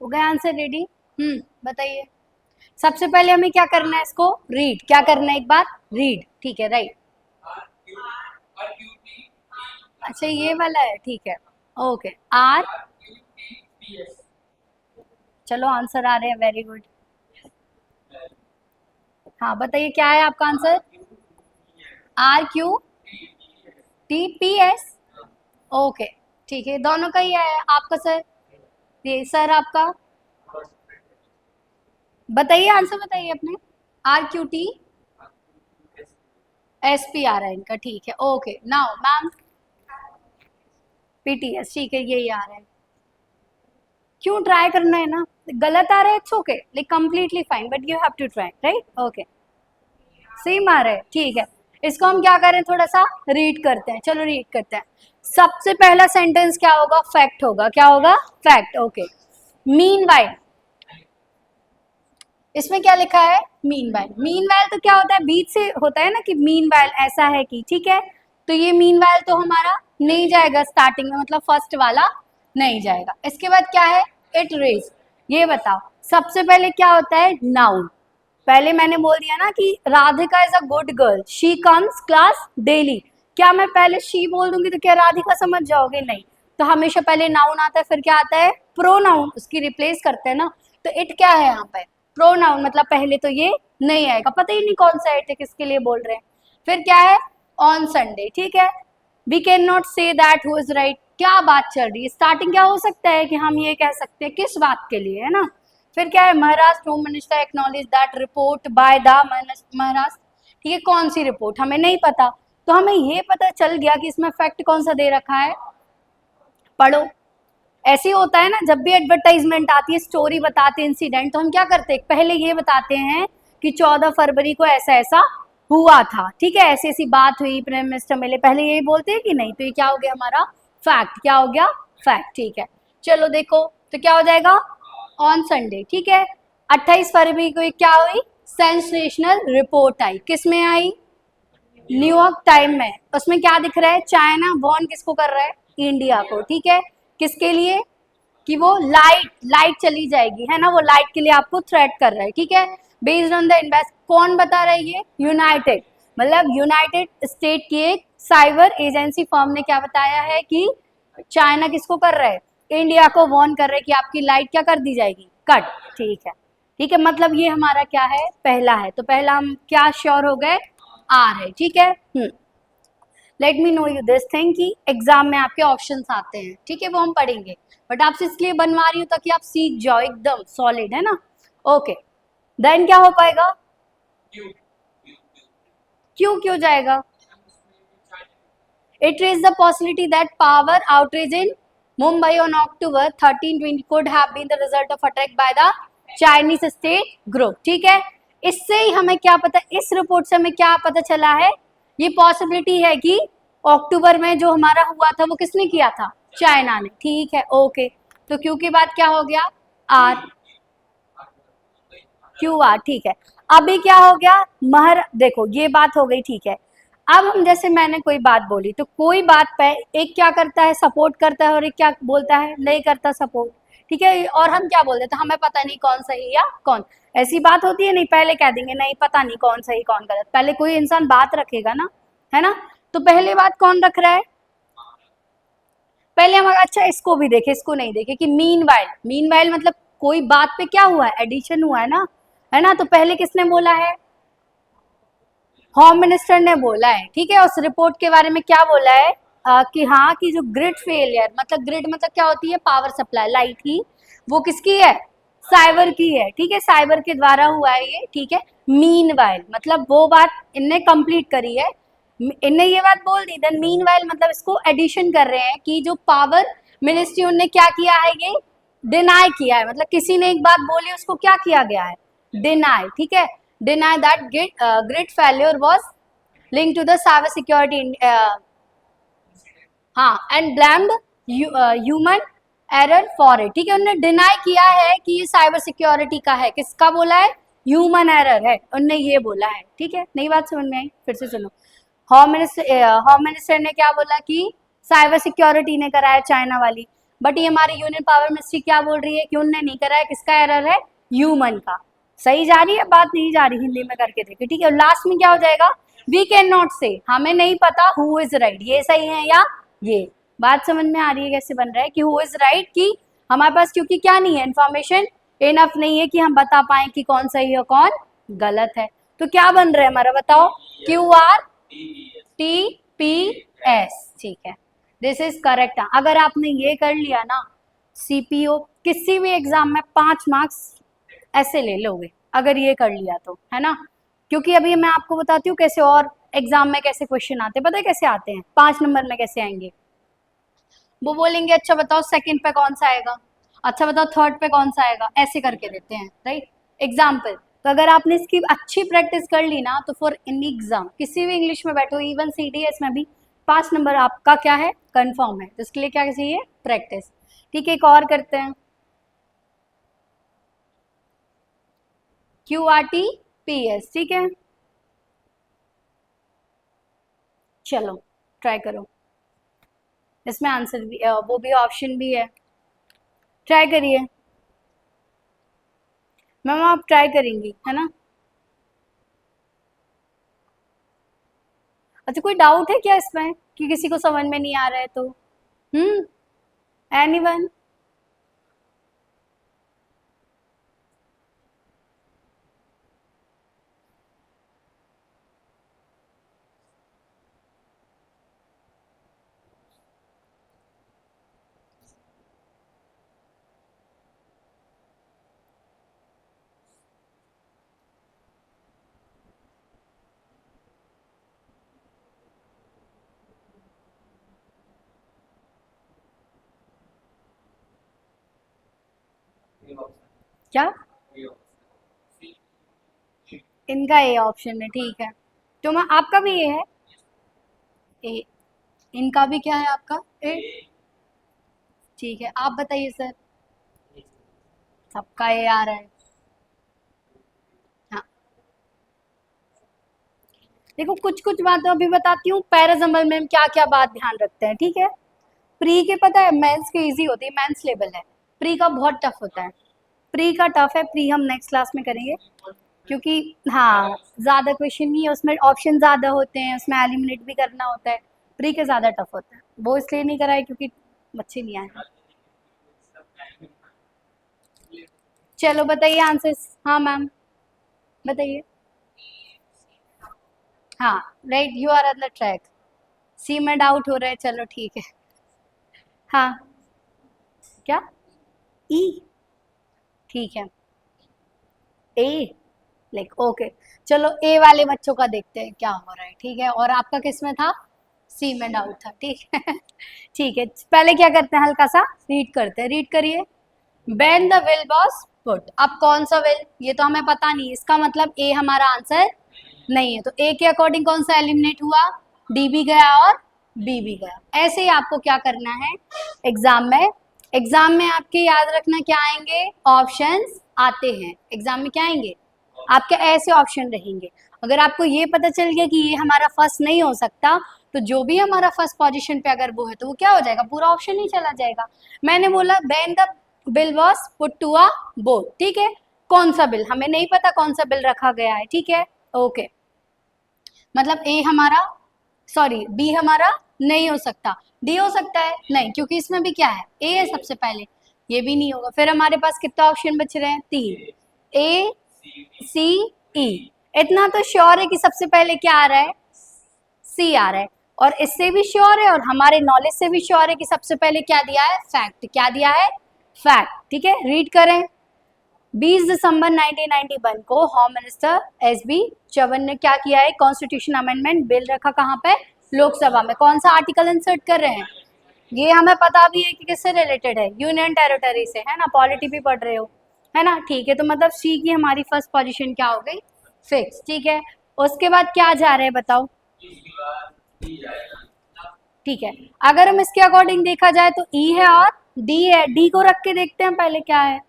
हो गया आंसर रेडी? बताइए। सबसे पहले हमें क्या करना है, इसको रीड, क्या करना है एक बार रीड, ठीक है राइट। अच्छा ये वाला है, ठीक है ओके। आर, चलो आंसर आ रहे हैं, वेरी गुड। हाँ बताइए क्या है आपका answer? R Q T P S, okay ठीक है, दोनों का ही है। आपका सर, ये सर आपका बताइए, आंसर बताइए अपने। R Q T S P आ रहा है इनका, ठीक है ओके। नाउ मैम पीटीएस, ठीक है यही आ रहा है। क्यों ट्राई करना है ना, गलत आ रहा है it's okay, like completely fine, but you have to try right, okay. Same आ रहा है, ठीक है। इसको हम क्या करें, थोड़ा सा रीड करते हैं, चलो रीड करते हैं। सबसे पहला सेंटेंस क्या होगा, फैक्ट होगा, क्या होगा, फैक्ट, ओके। मीनवाइल, इसमें क्या लिखा है, मीनवाइल। मीनवाइल तो क्या होता है, बीच से होता है ना कि मीनवाइल ऐसा है कि, ठीक है। तो ये मीनवाइल तो हमारा नहीं जाएगा स्टार्टिंग में, मतलब फर्स्ट वाला नहीं जाएगा। इसके बाद क्या है, इट रेज। ये बताओ सबसे पहले क्या होता है, नाउन। पहले मैंने बोल दिया ना कि Radhika is a good girl, she comes class daily. क्या मैं पहले शी बोल दूंगी तो क्या राधिका समझ जाओगे, नहीं। तो हमेशा पहले नाउन आता है, फिर क्या आता है, प्रोनाउन, उसकी रिप्लेस करते हैं ना। तो इट क्या है यहाँ पे, प्रोनाउन, मतलब पहले तो ये नहीं आएगा, पता ही नहीं कौन सा इट है, किसके लिए बोल रहे हैं। फिर क्या है, ऑन संडे, ठीक है। We can not say that who is right, क्या बात चल रही है, स्टार्टिंग क्या हो सकता है कि हम ये कह सकते हैं किस बात के लिए, है ना। फिर क्या है, Maharashtra home minister acknowledge that report by the Maharashtra, ठीक है, कौन सी रिपोर्ट हमें नहीं पता, तो हमें ये पता चल गया कि इसमें फैक्ट कौन सा दे रखा है, पढ़ो। ऐसे होता है ना, जब भी एडवर्टाइजमेंट आती है, स्टोरी बताते हैं, इंसिडेंट, तो हम क्या करते हैं, पहले ये बताते हैं कि 14 फरवरी को ऐसा ऐसा हुआ था, ठीक है, ऐसी ऐसी बात हुई, प्राइम मिनिस्टर मिले, पहले यही बोलते हैं कि नहीं। तो ये क्या हो गया हमारा फैक्ट, क्या हो गया फैक्ट, ठीक है। चलो देखो तो क्या हो जाएगा, ऑन संडे, ठीक है। 28 फरवरी को क्या हुई, सेंसेशनल रिपोर्ट आई, किस में आई, न्यूयॉर्क टाइम में। उसमें क्या दिख रहा है, चाइना वॉर्न किसको कर रहा है, इंडिया को, ठीक है। किसके लिए, कि वो लाइट लाइट चली जाएगी, है ना, वो लाइट के लिए आपको थ्रेट कर रहा है, ठीक है। बेस्ड ऑन द इन्वेस्ट, कौन बता रहा है ये, यूनाइटेड, मतलब यूनाइटेड स्टेट की एक साइबर एजेंसी फर्म ने क्या बताया है कि चाइना किसको कर रहा है, इंडिया को वॉर्न कर रहा है कि आपकी लाइट क्या कर दी जाएगी, कट, ठीक है। ठीक है, मतलब ये हमारा क्या है, पहला है। तो पहला हम क्या श्योर हो गए, आर है, ठीक है। Let me know you this thing कि एग्जाम में आपके ऑप्शंस आते हैं, ठीक है, वो हम पढ़ेंगे, बट आपसे इसलिए बनवा रही हूँ ताकि आप सीख जाओ, एकदम सॉलिड, है ना, ओके। देन क्या हो पाएगा, क्यों क्यों जाएगा, it is the possibility that power outrage in Mumbai on October 13-20 could have been the result of attack by the Chinese state group, ठीक है। इससे ही हमें क्या पता, इस रिपोर्ट से हमें क्या पता चला है, ये पॉसिबिलिटी है कि अक्टूबर में जो हमारा हुआ था वो किसने किया था, चाइना ने, ठीक है ओके। तो क्यू की बात क्या हो गया, आर, क्यू आर, ठीक है। अभी क्या हो गया, देखो ये बात हो गई, ठीक है। अब हम जैसे मैंने कोई बात बोली, तो कोई बात पे एक क्या करता है, सपोर्ट करता है, और एक क्या बोलता है, नहीं करता सपोर्ट, ठीक है। और हम क्या बोल देते हैं, हमें पता नहीं कौन सही या कौन, ऐसी बात होती है, नहीं पहले कह देंगे नहीं पता नहीं कौन सही कौन गलत, पहले कोई इंसान बात रखेगा ना, है ना। तो पहले बात कौन रख रहा है, पहले हम, अच्छा इसको भी देखे, इसको नहीं देखे, कि मीनवाइल मतलब कोई बात पे क्या हुआ है, एडिशन हुआ है ना। तो पहले किसने बोला है, होम मिनिस्टर ने बोला है, ठीक है। उस रिपोर्ट के बारे में क्या बोला है, कि हाँ, कि जो ग्रिड फेलियर, मतलब ग्रिड मतलब क्या होती है, पावर सप्लाई, लाइट की, वो किसकी है, साइबर की है, ठीक है, साइबर के द्वारा हुआ है ये, ठीक है। मीनवाइल मतलब वो बात इनने कंप्लीट करी है, इनने ये बात बोल दी, देन मीनवाइल मतलब इसको एडिशन कर रहे हैं कि जो पावर मिनिस्ट्री उनने क्या किया है, ये डिनाई किया है, मतलब किसी ने एक बात बोली उसको क्या किया गया है, डिनाई, ठीक है। deny that grid failure was linked to the cyber security हाँ and blamed human error for it, ठीक है। उन्होंने डिनाई किया है कि ये साइबर सिक्योरिटी का है, किसका बोला है, ह्यूमन एरर है, उनने ये बोला है, ठीक है। नई बात समझ में आई, फिर से सुनो। होम मिनिस्टर ने क्या बोला कि साइबर सिक्योरिटी ने कराया चाइना वाली। बट ये हमारी यूनियन पावर मिनिस्ट्री क्या बोल रही है कि उनने नहीं करा है, किसका एरर है, ह्यूमन का। सही जा रही है बात, नहीं जा रही, हिंदी में करके देखिए, ठीक है। लास्ट में क्या हो जाएगा, वी कैन नॉट से, हमें नहीं पता हु इज राइट, ये सही है या ये। बात समझ में आ रही है कैसे बन रहा है कि हु इज राइट, कि हमारे पास क्योंकि क्या नहीं है, इन्फॉर्मेशन इनफ नहीं है कि हम बता पाए कि कौन सही है कौन गलत है। तो क्या बन रहा है हमारा, बताओ, Q R T P S, ठीक है, दिस इज करेक्ट। अगर आपने ये कर लिया ना, सीपीओ किसी भी एग्जाम में 5 मार्क्स ऐसे ले लोगे अगर ये कर लिया तो, है ना। क्योंकि अभी मैं आपको बताती हूँ कैसे और एग्जाम में कैसे क्वेश्चन आते हैं, पता है कैसे आते हैं, 5 नंबर में कैसे आएंगे। वो बोलेंगे अच्छा बताओ सेकंड पे कौन सा आएगा, अच्छा बताओ थर्ड पे कौन सा आएगा, ऐसे करके देते हैं, राइट। एग्जाम्पल, तो अगर आपने इसकी अच्छी प्रैक्टिस कर ली ना, तो फॉर एनी एग्जाम किसी भी इंग्लिश में बैठो, इवन सीडीएस में भी 5 नंबर आपका क्या है, कंफर्म है। तो इसके लिए क्या चाहिए, प्रैक्टिस। ठीक है, एक और करते हैं, Q R T P S, ठीक है, चलो ट्राई करो। इसमें आंसर भी वो भी ऑप्शन भी है, ट्राई करिए मैम, आप ट्राई करेंगी है ना। अच्छा कोई डाउट है क्या इसमें कि किसी को समझ में नहीं आ रहा है तो, एनीवन। क्या, इनका ए ऑप्शन है, ठीक है। तो मैं आपका भी ये है ए, इनका भी क्या है आपका ए, ठीक है। आप बताइए सर, सबका ए आ रहा है। हाँ देखो कुछ कुछ बातें अभी बताती हूँ, पैराजम्बल में हम क्या क्या बात ध्यान रखते हैं, ठीक है। प्री के पता है मेंस के इजी होती है, मेंस लेवल है, प्री का बहुत टफ होता है। प्री का टफ है, प्री हम नेक्स्ट क्लास में करेंगे, क्योंकि हाँ ज़्यादा क्वेश्चन नहीं है उसमें, ऑप्शन ज़्यादा होते हैं उसमें, एलिमिनेट भी करना होता है। प्री के ज़्यादा टफ होता है, वो इसलिए नहीं कराए क्योंकि बच्चे नहीं आए। चलो बताइए आंसर्स, हाँ मैम बताइए। हाँ right, you are on the track. C में डाउट हो रहा है, चलो ठीक है। हाँ क्या, ई, ठीक है, ए, लाइक ओके। चलो ए वाले बच्चों का देखते हैं क्या हो रहा है, ठीक है। और आपका किस में था, सी में डाउट था, ठीक है। ठीक है, पहले क्या करते हैं, हल्का सा रीड करते हैं, रीड करिए। Ben the will was put, अब कौन सा विल, ये तो हमें पता नहीं, इसका मतलब ए हमारा आंसर नहीं है। तो ए के अकॉर्डिंग कौन सा एलिमिनेट हुआ, डी भी गया और बी भी गया। ऐसे ही आपको क्या करना है एग्जाम में, एग्जाम में आपके याद रखना क्या आएंगे, ऑप्शंस आते हैं एग्जाम में, क्या आएंगे आपके ऐसे ऑप्शन रहेंगे। अगर आपको ये पता चल गया कि ये हमारा फर्स्ट नहीं हो सकता, तो जो भी हमारा फर्स्ट पोजीशन पे अगर वो है तो वो क्या हो जाएगा, पूरा ऑप्शन ही चला जाएगा। मैंने बोला when the bill was put to a board, ठीक है, कौन सा बिल हमें नहीं पता, कौन सा बिल रखा गया है, ठीक है ओके। मतलब ए हमारा, सॉरी बी हमारा नहीं हो सकता, डी हो सकता है नहीं, क्योंकि इसमें भी क्या है, ए है सबसे पहले, ये भी नहीं होगा। फिर हमारे पास कितना ऑप्शन बच रहे हैं, 3, ए सी ई। इतना तो श्योर है कि सबसे पहले क्या आ रहा है, सी आ रहा है, और इससे भी श्योर है और हमारे नॉलेज से भी श्योर है कि सबसे पहले क्या दिया है, फैक्ट, क्या दिया है, फैक्ट, ठीक है। रीड करें, 20 दिसंबर 1991 को home minister S B Chavan ने क्या किया है, कॉन्स्टिट्यूशन अमेंडमेंट बिल रखा कहाँ पे, लोकसभा में। कौन सा आर्टिकल इंसर्ट कर रहे हैं, ये हमें पता भी है कि किससे रिलेटेड है, यूनियन टेरिटरी से, है ना, पॉलिटी भी पढ़ रहे हो, है ना, ठीक है। तो मतलब सी की हमारी फर्स्ट पोजीशन क्या हो गई, फिक्स, ठीक है। उसके बाद क्या जा रहे हैं बताओ, ठीक है। अगर हम इसके अकॉर्डिंग देखा जाए तो ई है और डी है, डी को रख के देखते हैं पहले क्या है,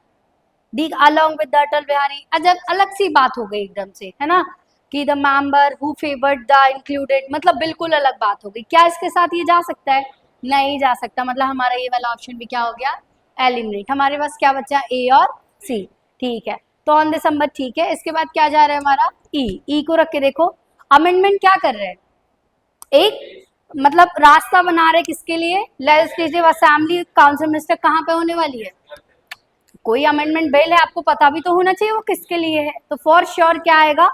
D along with the Atal Bihari, अजब अलग सी बात हो गई एकदम से, है ना, कि the member who favoured the included, मतलब बिल्कुल अलग बात हो गई। क्या इसके साथ ये जा सकता है, नहीं जा सकता, मतलब हमारा ये वाला ऑप्शन भी क्या हो गया, एलिमिनेट। हमारे पास क्या बचा, ए और सी। ठीक है, तो ऑन दिसंबर, ठीक है। इसके बाद क्या जा रहा है हमारा, ई को रख के देखो, अमेंडमेंट क्या कर रहे हैं, एक मतलब रास्ता बना रहे किसके लिए, लेजिस्लेटिव असेंबली काउंसिल मिनिस्टर कहाँ पे होने वाली है, कोई अमेंडमेंट बिल है, आपको पता भी तो होना चाहिए वो किसके लिए है, तो फॉर श्योर क्या आएगा,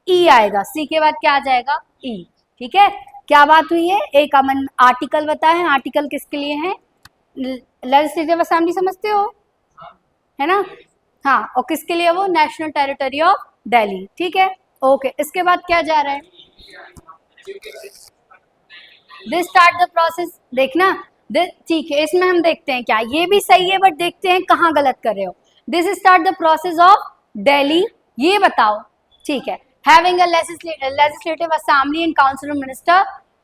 ई आएगा। सी के बाद क्या आ जाएगा, ई। ठीक है, क्या बात हुई है, एक आर्टिकल बताए, आर्टिकल किसके लिए है, लेजिस्लेटिव असेंबली समझते हो, है ना, हाँ, और किसके लिए वो, नेशनल टेरिटरी ऑफ दिल्ली। ठीक है, ओके। इसके बाद क्या जा रहा है, दिस स्टार्ट द प्रोसेस, देखना, ठीक है, इसमें हम देखते हैं क्या, ये भी सही है, बट देखते हैं कहाँ गलत कर रहे हो। This start the process of Delhi, ये बताओ, ठीक है, having a legislative assembly and council of minister,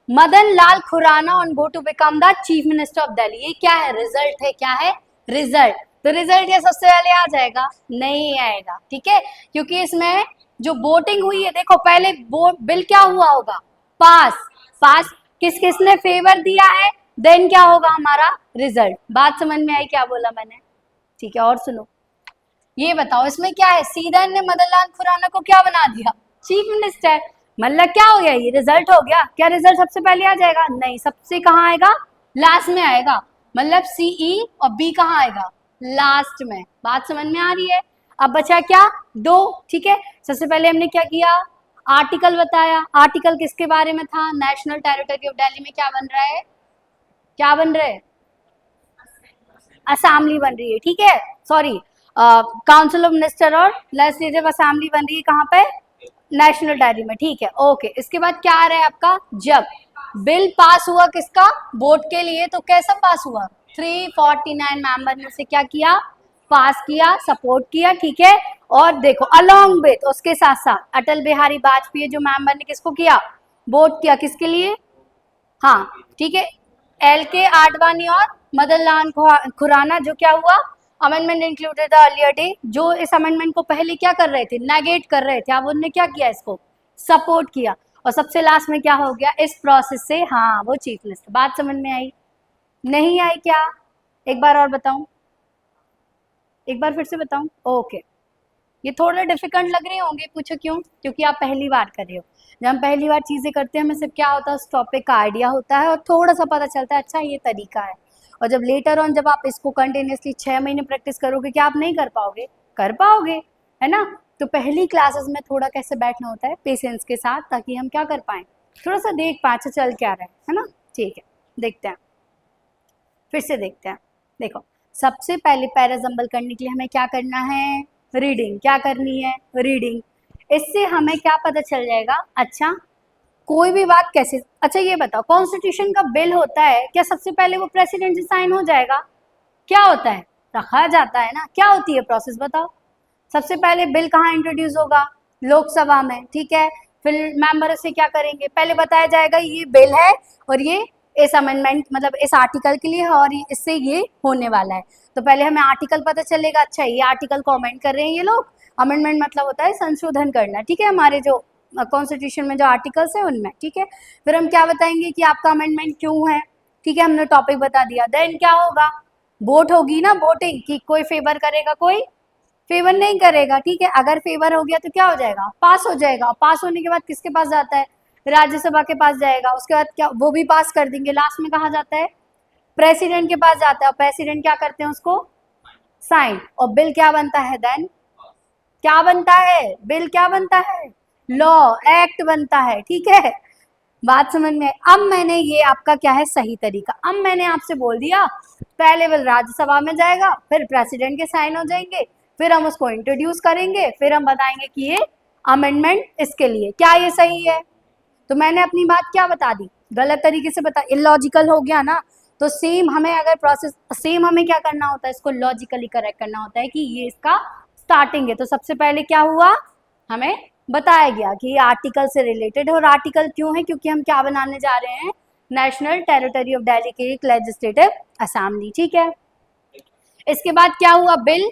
Madan Lal Khurana on go to become the chief minister of Delhi. ये क्या है, रिजल्ट है, क्या है, रिजल्ट। तो रिजल्ट ये सबसे पहले आ जाएगा, नहीं आएगा, ठीक है, क्योंकि इसमें जो वोटिंग हुई है, देखो पहले बिल क्या हुआ होगा, पास, पास किस किसने फेवर दिया है, देन क्या होगा हमारा रिजल्ट। बात समझ में आई, क्या बोला मैंने, ठीक है। और सुनो, ये बताओ इसमें क्या है, सीधा ने मदन लाल खुराना को क्या बना दिया, चीफ मिनिस्टर, मतलब क्या हो गया, ये रिजल्ट हो गया क्या, रिजल्ट सबसे पहले आ जाएगा, नहीं, सबसे कहाँ आएगा, लास्ट में आएगा, मतलब सीई और बी कहाँ आएगा, लास्ट में। बात समझ में आ रही है। अब बचा क्या, दो, ठीक है। सबसे पहले हमने क्या किया, आर्टिकल बताया, आर्टिकल किसके बारे में था, नेशनल टेरिटरी ऑफ दिल्ली में क्या बन रहा है, क्या बन रहा है, असेंबली बन रही है, ठीक है, सॉरी, काउंसिल ऑफ मिनिस्टर और लेजिस्लेटिव असेंबली बन रही है कहाँ पे, नेशनल डायरी में, ठीक है, ओके। इसके बाद क्या आ रहा है आपका, जब बिल पास हुआ किसका, वोट के लिए, तो कैसा पास हुआ, 349 मेंबर ने से क्या किया, पास किया, सपोर्ट किया, ठीक है। और देखो अलोंग विथ, उसके साथ साथ अटल बिहारी वाजपेयी जो मेंबर ने किसको किया, वोट किया, किसके लिए, हाँ, ठीक है, एल के आडवाणी और मदन लाल खुराना, जो क्या हुआ, amendment included the earlier day, जो इस अमेंडमेंट को पहले क्या कर रहे थे, नेगेट कर रहे थे, अब उन्होंने क्या किया, इसको सपोर्ट किया, और सबसे लास्ट में क्या हो गया, इस प्रोसेस से, हाँ, वो चीफ मिनिस्टर। बात समझ में आई, नहीं आई क्या, एक बार और बताऊं, एक बार फिर से बताऊं, ओके। ये थोड़ा डिफिकल्ट लग रहे होंगे, पूछो क्यों, क्योंकि आप पहली बार कर रहे हो। जब हम पहली बार चीजें करते हैं, हमें सिर्फ क्या होता है, उस टॉपिक का आइडिया होता है और थोड़ा सा पता चलता है, अच्छा ये तरीका है। और जब लेटर ऑन, जब आप इसको कंटिन्यूसली 6 महीने प्रैक्टिस करोगे, क्या आप नहीं कर पाओगे, कर पाओगे, है ना। तो पहली क्लासेस में थोड़ा कैसे बैठना होता है, पेशेंस के साथ, ताकि हम क्या कर पाए, थोड़ा सा देख पाए, अच्छा चल क्या रहा है ना, ठीक है। देखते हैं, फिर से देखते हैं। देखो, सबसे पहले पैराजम्बल करने के लिए हमें क्या करना है, रीडिंग, क्या करनी है, रीडिंग। इससे हमें क्या पता चल जाएगा, अच्छा कोई भी बात कैसे, अच्छा ये बताओ, कॉन्स्टिट्यूशन का बिल होता है, क्या सबसे पहले वो प्रेसिडेंट से साइन हो जाएगा, क्या होता है, रखा जाता है ना, क्या होती है प्रोसेस बताओ। सबसे पहले बिल कहाँ इंट्रोड्यूस होगा, लोकसभा में, ठीक है। फिर मेंबर से क्या करेंगे, पहले बताया जाएगा ये बिल है और ये इस अमेंडमेंट, मतलब इस आर्टिकल के लिए है और इससे ये होने वाला है। तो पहले हमें आर्टिकल पता चलेगा, अच्छा ये आर्टिकल को अमेंड कर रहे हैं ये लोग, अमेंडमेंट मतलब होता है संशोधन करना, ठीक है, हमारे जो कॉन्स्टिट्यूशन में जो आर्टिकल्स है उनमें, ठीक है। फिर हम क्या बताएंगे कि आपका अमेंडमेंट क्यों है, ठीक है, हमने टॉपिक बता दिया। देन क्या होगा, वोट होगी ना, वोटिंग, कि कोई फेवर करेगा, कोई फेवर नहीं करेगा, ठीक है। अगर फेवर हो गया तो क्या हो जाएगा, पास हो जाएगा। पास होने के बाद किसके पास जाता है, राज्यसभा के पास जाएगा, उसके बाद क्या, वो भी पास कर देंगे, लास्ट में कहा जाता है, प्रेसिडेंट के पास जाता है, और प्रेसिडेंट क्या करते हैं, उसको साइन, और बिल क्या बनता है, देन क्या बनता है, बिल क्या बनता है, लॉ, एक्ट बनता है, ठीक है। बात समझ में। अब मैंने ये आपका क्या है, सही तरीका, अब मैंने आपसे बोल दिया, पहले बिल राज्यसभा में जाएगा, फिर प्रेसिडेंट के साइन हो जाएंगे, फिर हम उसको इंट्रोड्यूस करेंगे, फिर हम बताएंगे कि ये अमेंडमेंट इसके लिए, क्या ये सही है। तो मैंने अपनी बात क्या बता दी, गलत तरीके से बता, इलॉजिकल हो गया ना। तो सेम हमें अगर प्रोसेस, सेम हमें क्या करना होता है, इसको लॉजिकली करेक्ट करना होता है कि ये इसका स्टार्टिंग है। तो सबसे पहले क्या हुआ, हमें बताया गया कि ये आर्टिकल से रिलेटेड है, और आर्टिकल क्यों है, क्योंकि हम क्या बनाने जा रहे हैं, नेशनल टेरिटरी ऑफ दिल्ली की एक लेजिस्लेटिव असेंबली, ठीक है। इसके बाद क्या हुआ, बिल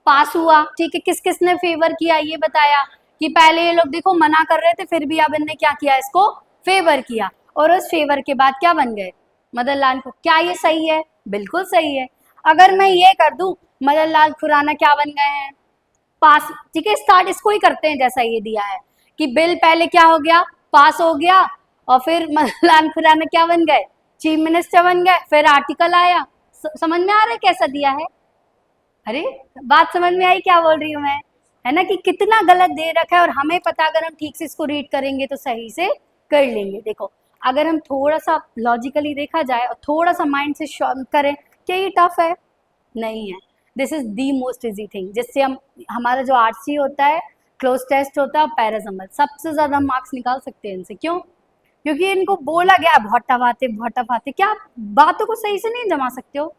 पास हुआ, ठीक है। किस किस ने फेवर किया, ये बताया कि पहले ये लोग देखो मना कर रहे थे, फिर भी अब इनने क्या किया, इसको फेवर किया, और उस फेवर के बाद क्या बन गए, मदनलाल क्या ये सही है? बिल्कुल सही है। अगर मैं ये कर दूं मदनलाल खुराना क्या बन गए हैं? पास। ठीक है, स्टार्ट इसको ही करते हैं जैसा ये दिया है कि बिल पहले क्या हो गया, पास हो गया, और फिर मदनलाल खुराना क्या बन गए, चीफ मिनिस्टर बन गए, फिर आर्टिकल आया। समझ में आ रहा है कैसा दिया है? अरे बात समझ में आई क्या बोल रही हूँ मैं? है ना कि कितना गलत दे रखा है, और हमें पता अगर हम ठीक से इसको रीड करेंगे तो सही से कर लेंगे। देखो अगर हम थोड़ा सा लॉजिकली देखा जाए और थोड़ा सा माइंड से करें, क्या ये टफ है? नहीं है। This is the most easy thing, जिससे हम हमारा जो आरसी होता है, क्लोज टेस्ट होता है, और पैराजमल सबसे ज्यादा मार्क्स निकाल सकते हैं इनसे। क्यों? क्योंकि इनको बोला गया बहुत टफ आते, क्या आप बातों को सही से नहीं जमा सकते हो?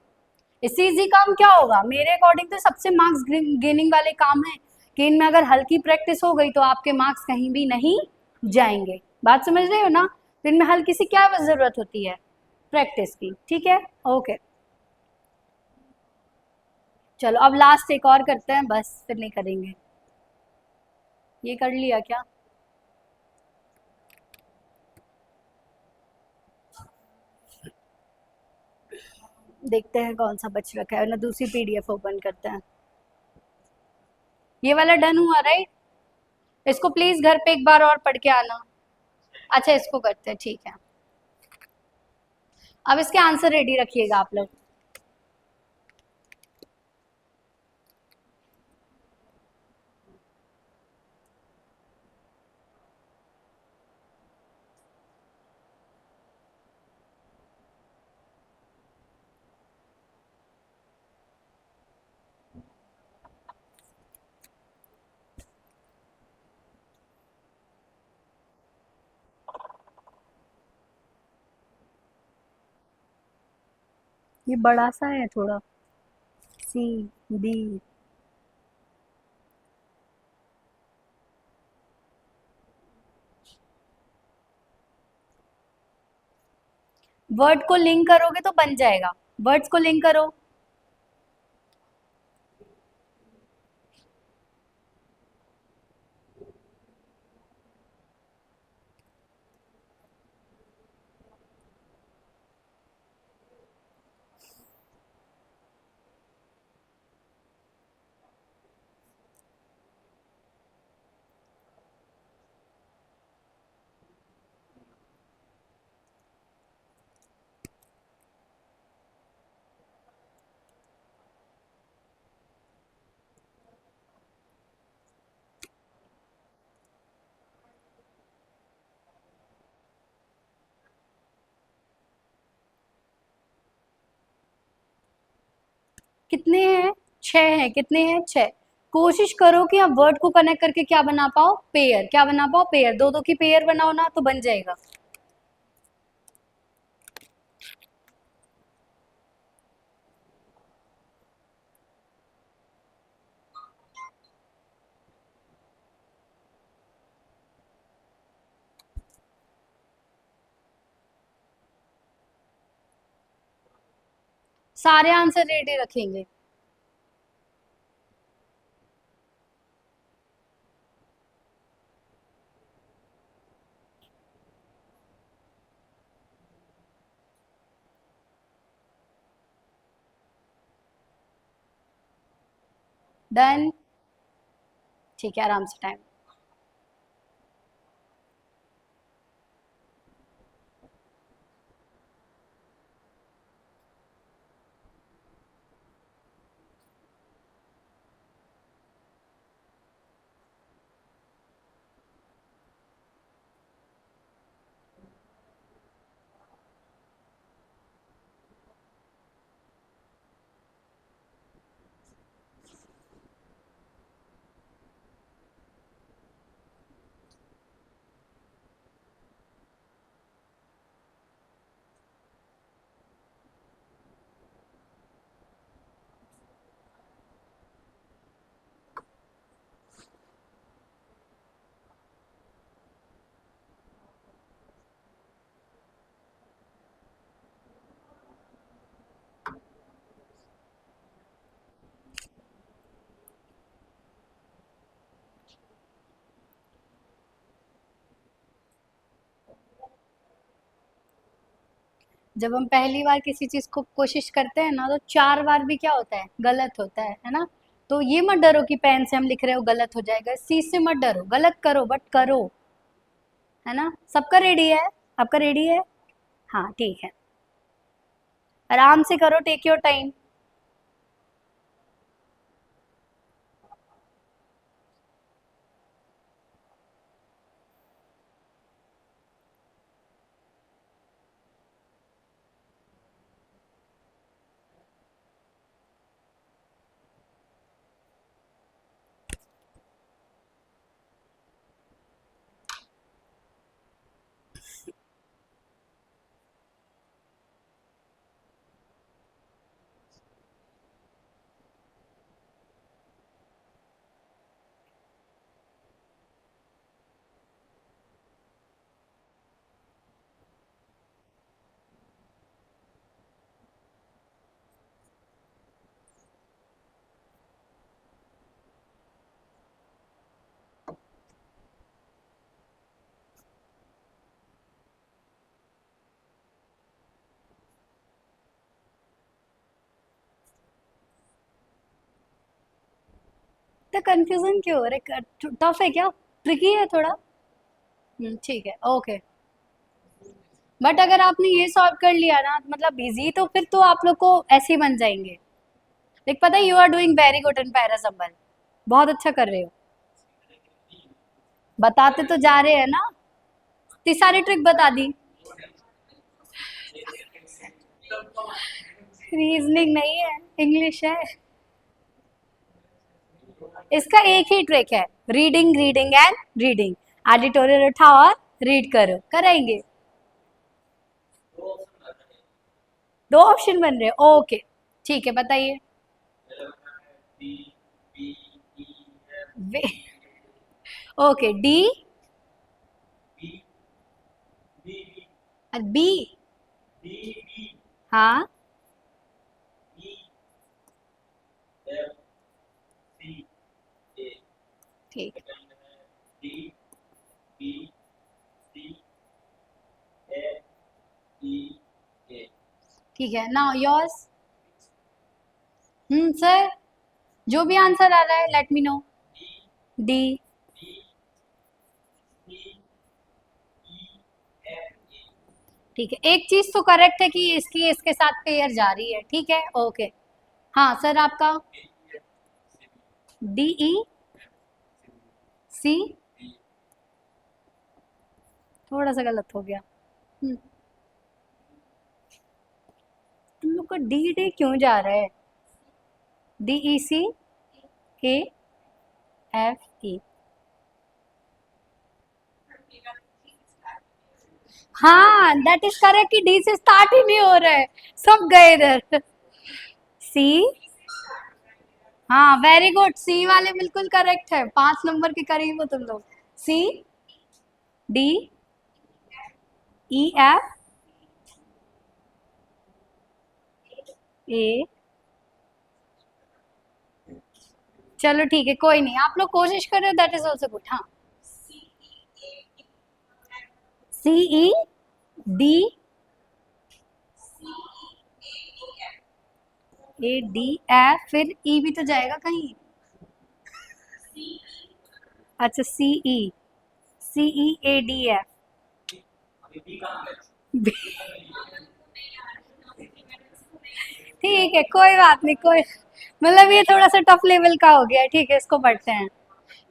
इससे इजी काम क्या होगा? मेरे अकॉर्डिंग तो सबसे मार्क्स गेनिंग वाले काम है कि इनमें अगर हल्की प्रैक्टिस हो गई तो आपके मार्क्स कहीं भी नहीं जाएंगे। बात समझ रहे हो ना? तो इनमें हल्की सी क्या जरूरत होती है? प्रैक्टिस की। ठीक है, ओके। चलो अब लास्ट एक और करते हैं, बस फिर नहीं करेंगे। ये कर लिया क्या? देखते हैं कौन सा बच रखा है ना, दूसरी पीडीएफ ओपन करते हैं। ये वाला डन हुआ राइट? इसको प्लीज घर पे एक बार और पढ़ के आना। अच्छा इसको करते हैं, ठीक है। अब इसके आंसर रेडी रखिएगा आप लोग। ये बड़ा सा है थोड़ा। सी, डी। वर्ड को लिंक करोगे तो बन जाएगा। वर्ड्स को लिंक करो। कितने हैं? छह हैं। कितने हैं? छह। कोशिश करो कि आप वर्ड को कनेक्ट करके क्या बना पाओ, पेयर। क्या बना पाओ? पेयर। दो दो की पेयर बनाओ ना तो बन जाएगा। सारे आंसर रेडी रखेंगे। डन। ठीक है, आराम से टाइम। जब हम पहली बार किसी चीज को कोशिश करते हैं ना, तो 4 बार भी क्या होता है, गलत होता है ना। तो ये मत डरो कि पेन से हम लिख रहे हो गलत हो जाएगा, इस चीज से मत डरो, गलत करो बट करो, है ना। सबका रेडी है? आपका रेडी है? हाँ ठीक है, आराम से करो, टेक योर टाइम। तो कंफ्यूजन क्यों हो रहा है? टफ है क्या? ट्रिकी है थोड़ा? ठीक है, ओके। बट अगर आपने ये सॉल्व कर लिया ना, मतलब इजी, तो फिर तो आप लोग को ऐसे ही बन जाएंगे। देख, पता है, you are doing very good in para jumble, बहुत अच्छा कर रहे हो। बताते तो जा रहे हैं ना, इतनी सारी ट्रिक बता दी। रीजनिंग नहीं है, इंग्लिश है। इसका एक ही ट्रिक है, reading reading and reading. Editorial उठाओ और रीड करो, करेंगे। दो ऑप्शन बन रहे हैं, ओके ठीक है, बताइए। ओके, डी, बी, हाँ ठीक है, ठीक है, नाउ योर्स। सर, जो भी आंसर आ रहा है लेट मी नो। डी, ठीक है, एक चीज तो करेक्ट है कि इसकी इसके साथ पेयर जा रही है, ठीक है, ओके। हाँ सर, आपका? डी, ई, सी, थोड़ा सा गलत हो गया। हम्म, तुम लोग का डी डी क्यों जा रहा है? डी, ई, सी, ए, एफ, ई। हाँ, दैट इज करेक्ट कि डी से स्टार्ट ही नहीं हो रहा है, सब गए इधर। सी, हाँ वेरी गुड, सी वाले बिल्कुल करेक्ट है, 5 नंबर के करीब हो तुम लोग। सी, डी, ई, एफ, ए। चलो ठीक है, कोई नहीं, आप लोग कोशिश कर रहे हो, दैट इज ऑल्सो गुड। हाँ, सी, ई, डी, ए, डी, एफ, फिर ई भी तो जाएगा कहीं। अच्छा, सी, ई, सी, ई, ए, डी, एफ। ठीक है, कोई बात नहीं, कोई, मतलब ये थोड़ा सा टफ लेवल का हो गया, ठीक है, इसको पढ़ते हैं।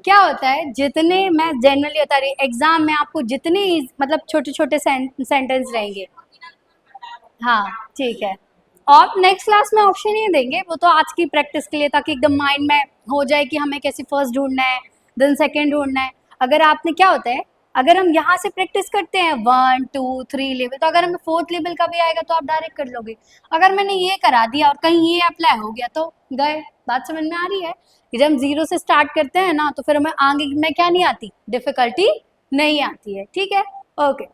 क्या होता है, जितने, मैं जनरली बता रही, एग्जाम में आपको जितने मतलब छोटे छोटे सेंटेंस रहेंगे। हाँ ठीक है, और नेक्स्ट क्लास में ऑप्शन ही देंगे, वो तो आज की प्रैक्टिस के लिए, ताकि एकदम माइंड में हो जाए कि हमें कैसे फर्स्ट ढूंढना है, देन सेकंड ढूंढना है। अगर आपने, क्या होता है, अगर हम यहाँ से प्रैक्टिस करते हैं 1 2 3 लेवल, तो अगर हमें फोर्थ लेवल का भी आएगा तो आप डायरेक्ट कर लोगे। अगर मैंने ये करा दिया और कहीं ये अप्लाई हो गया तो गए। बात समझ में आ रही है? कि जब हम जीरो से स्टार्ट करते हैं ना, तो फिर हमें आगे में क्या नहीं आती, डिफिकल्टी नहीं आती है, ठीक है, ओके।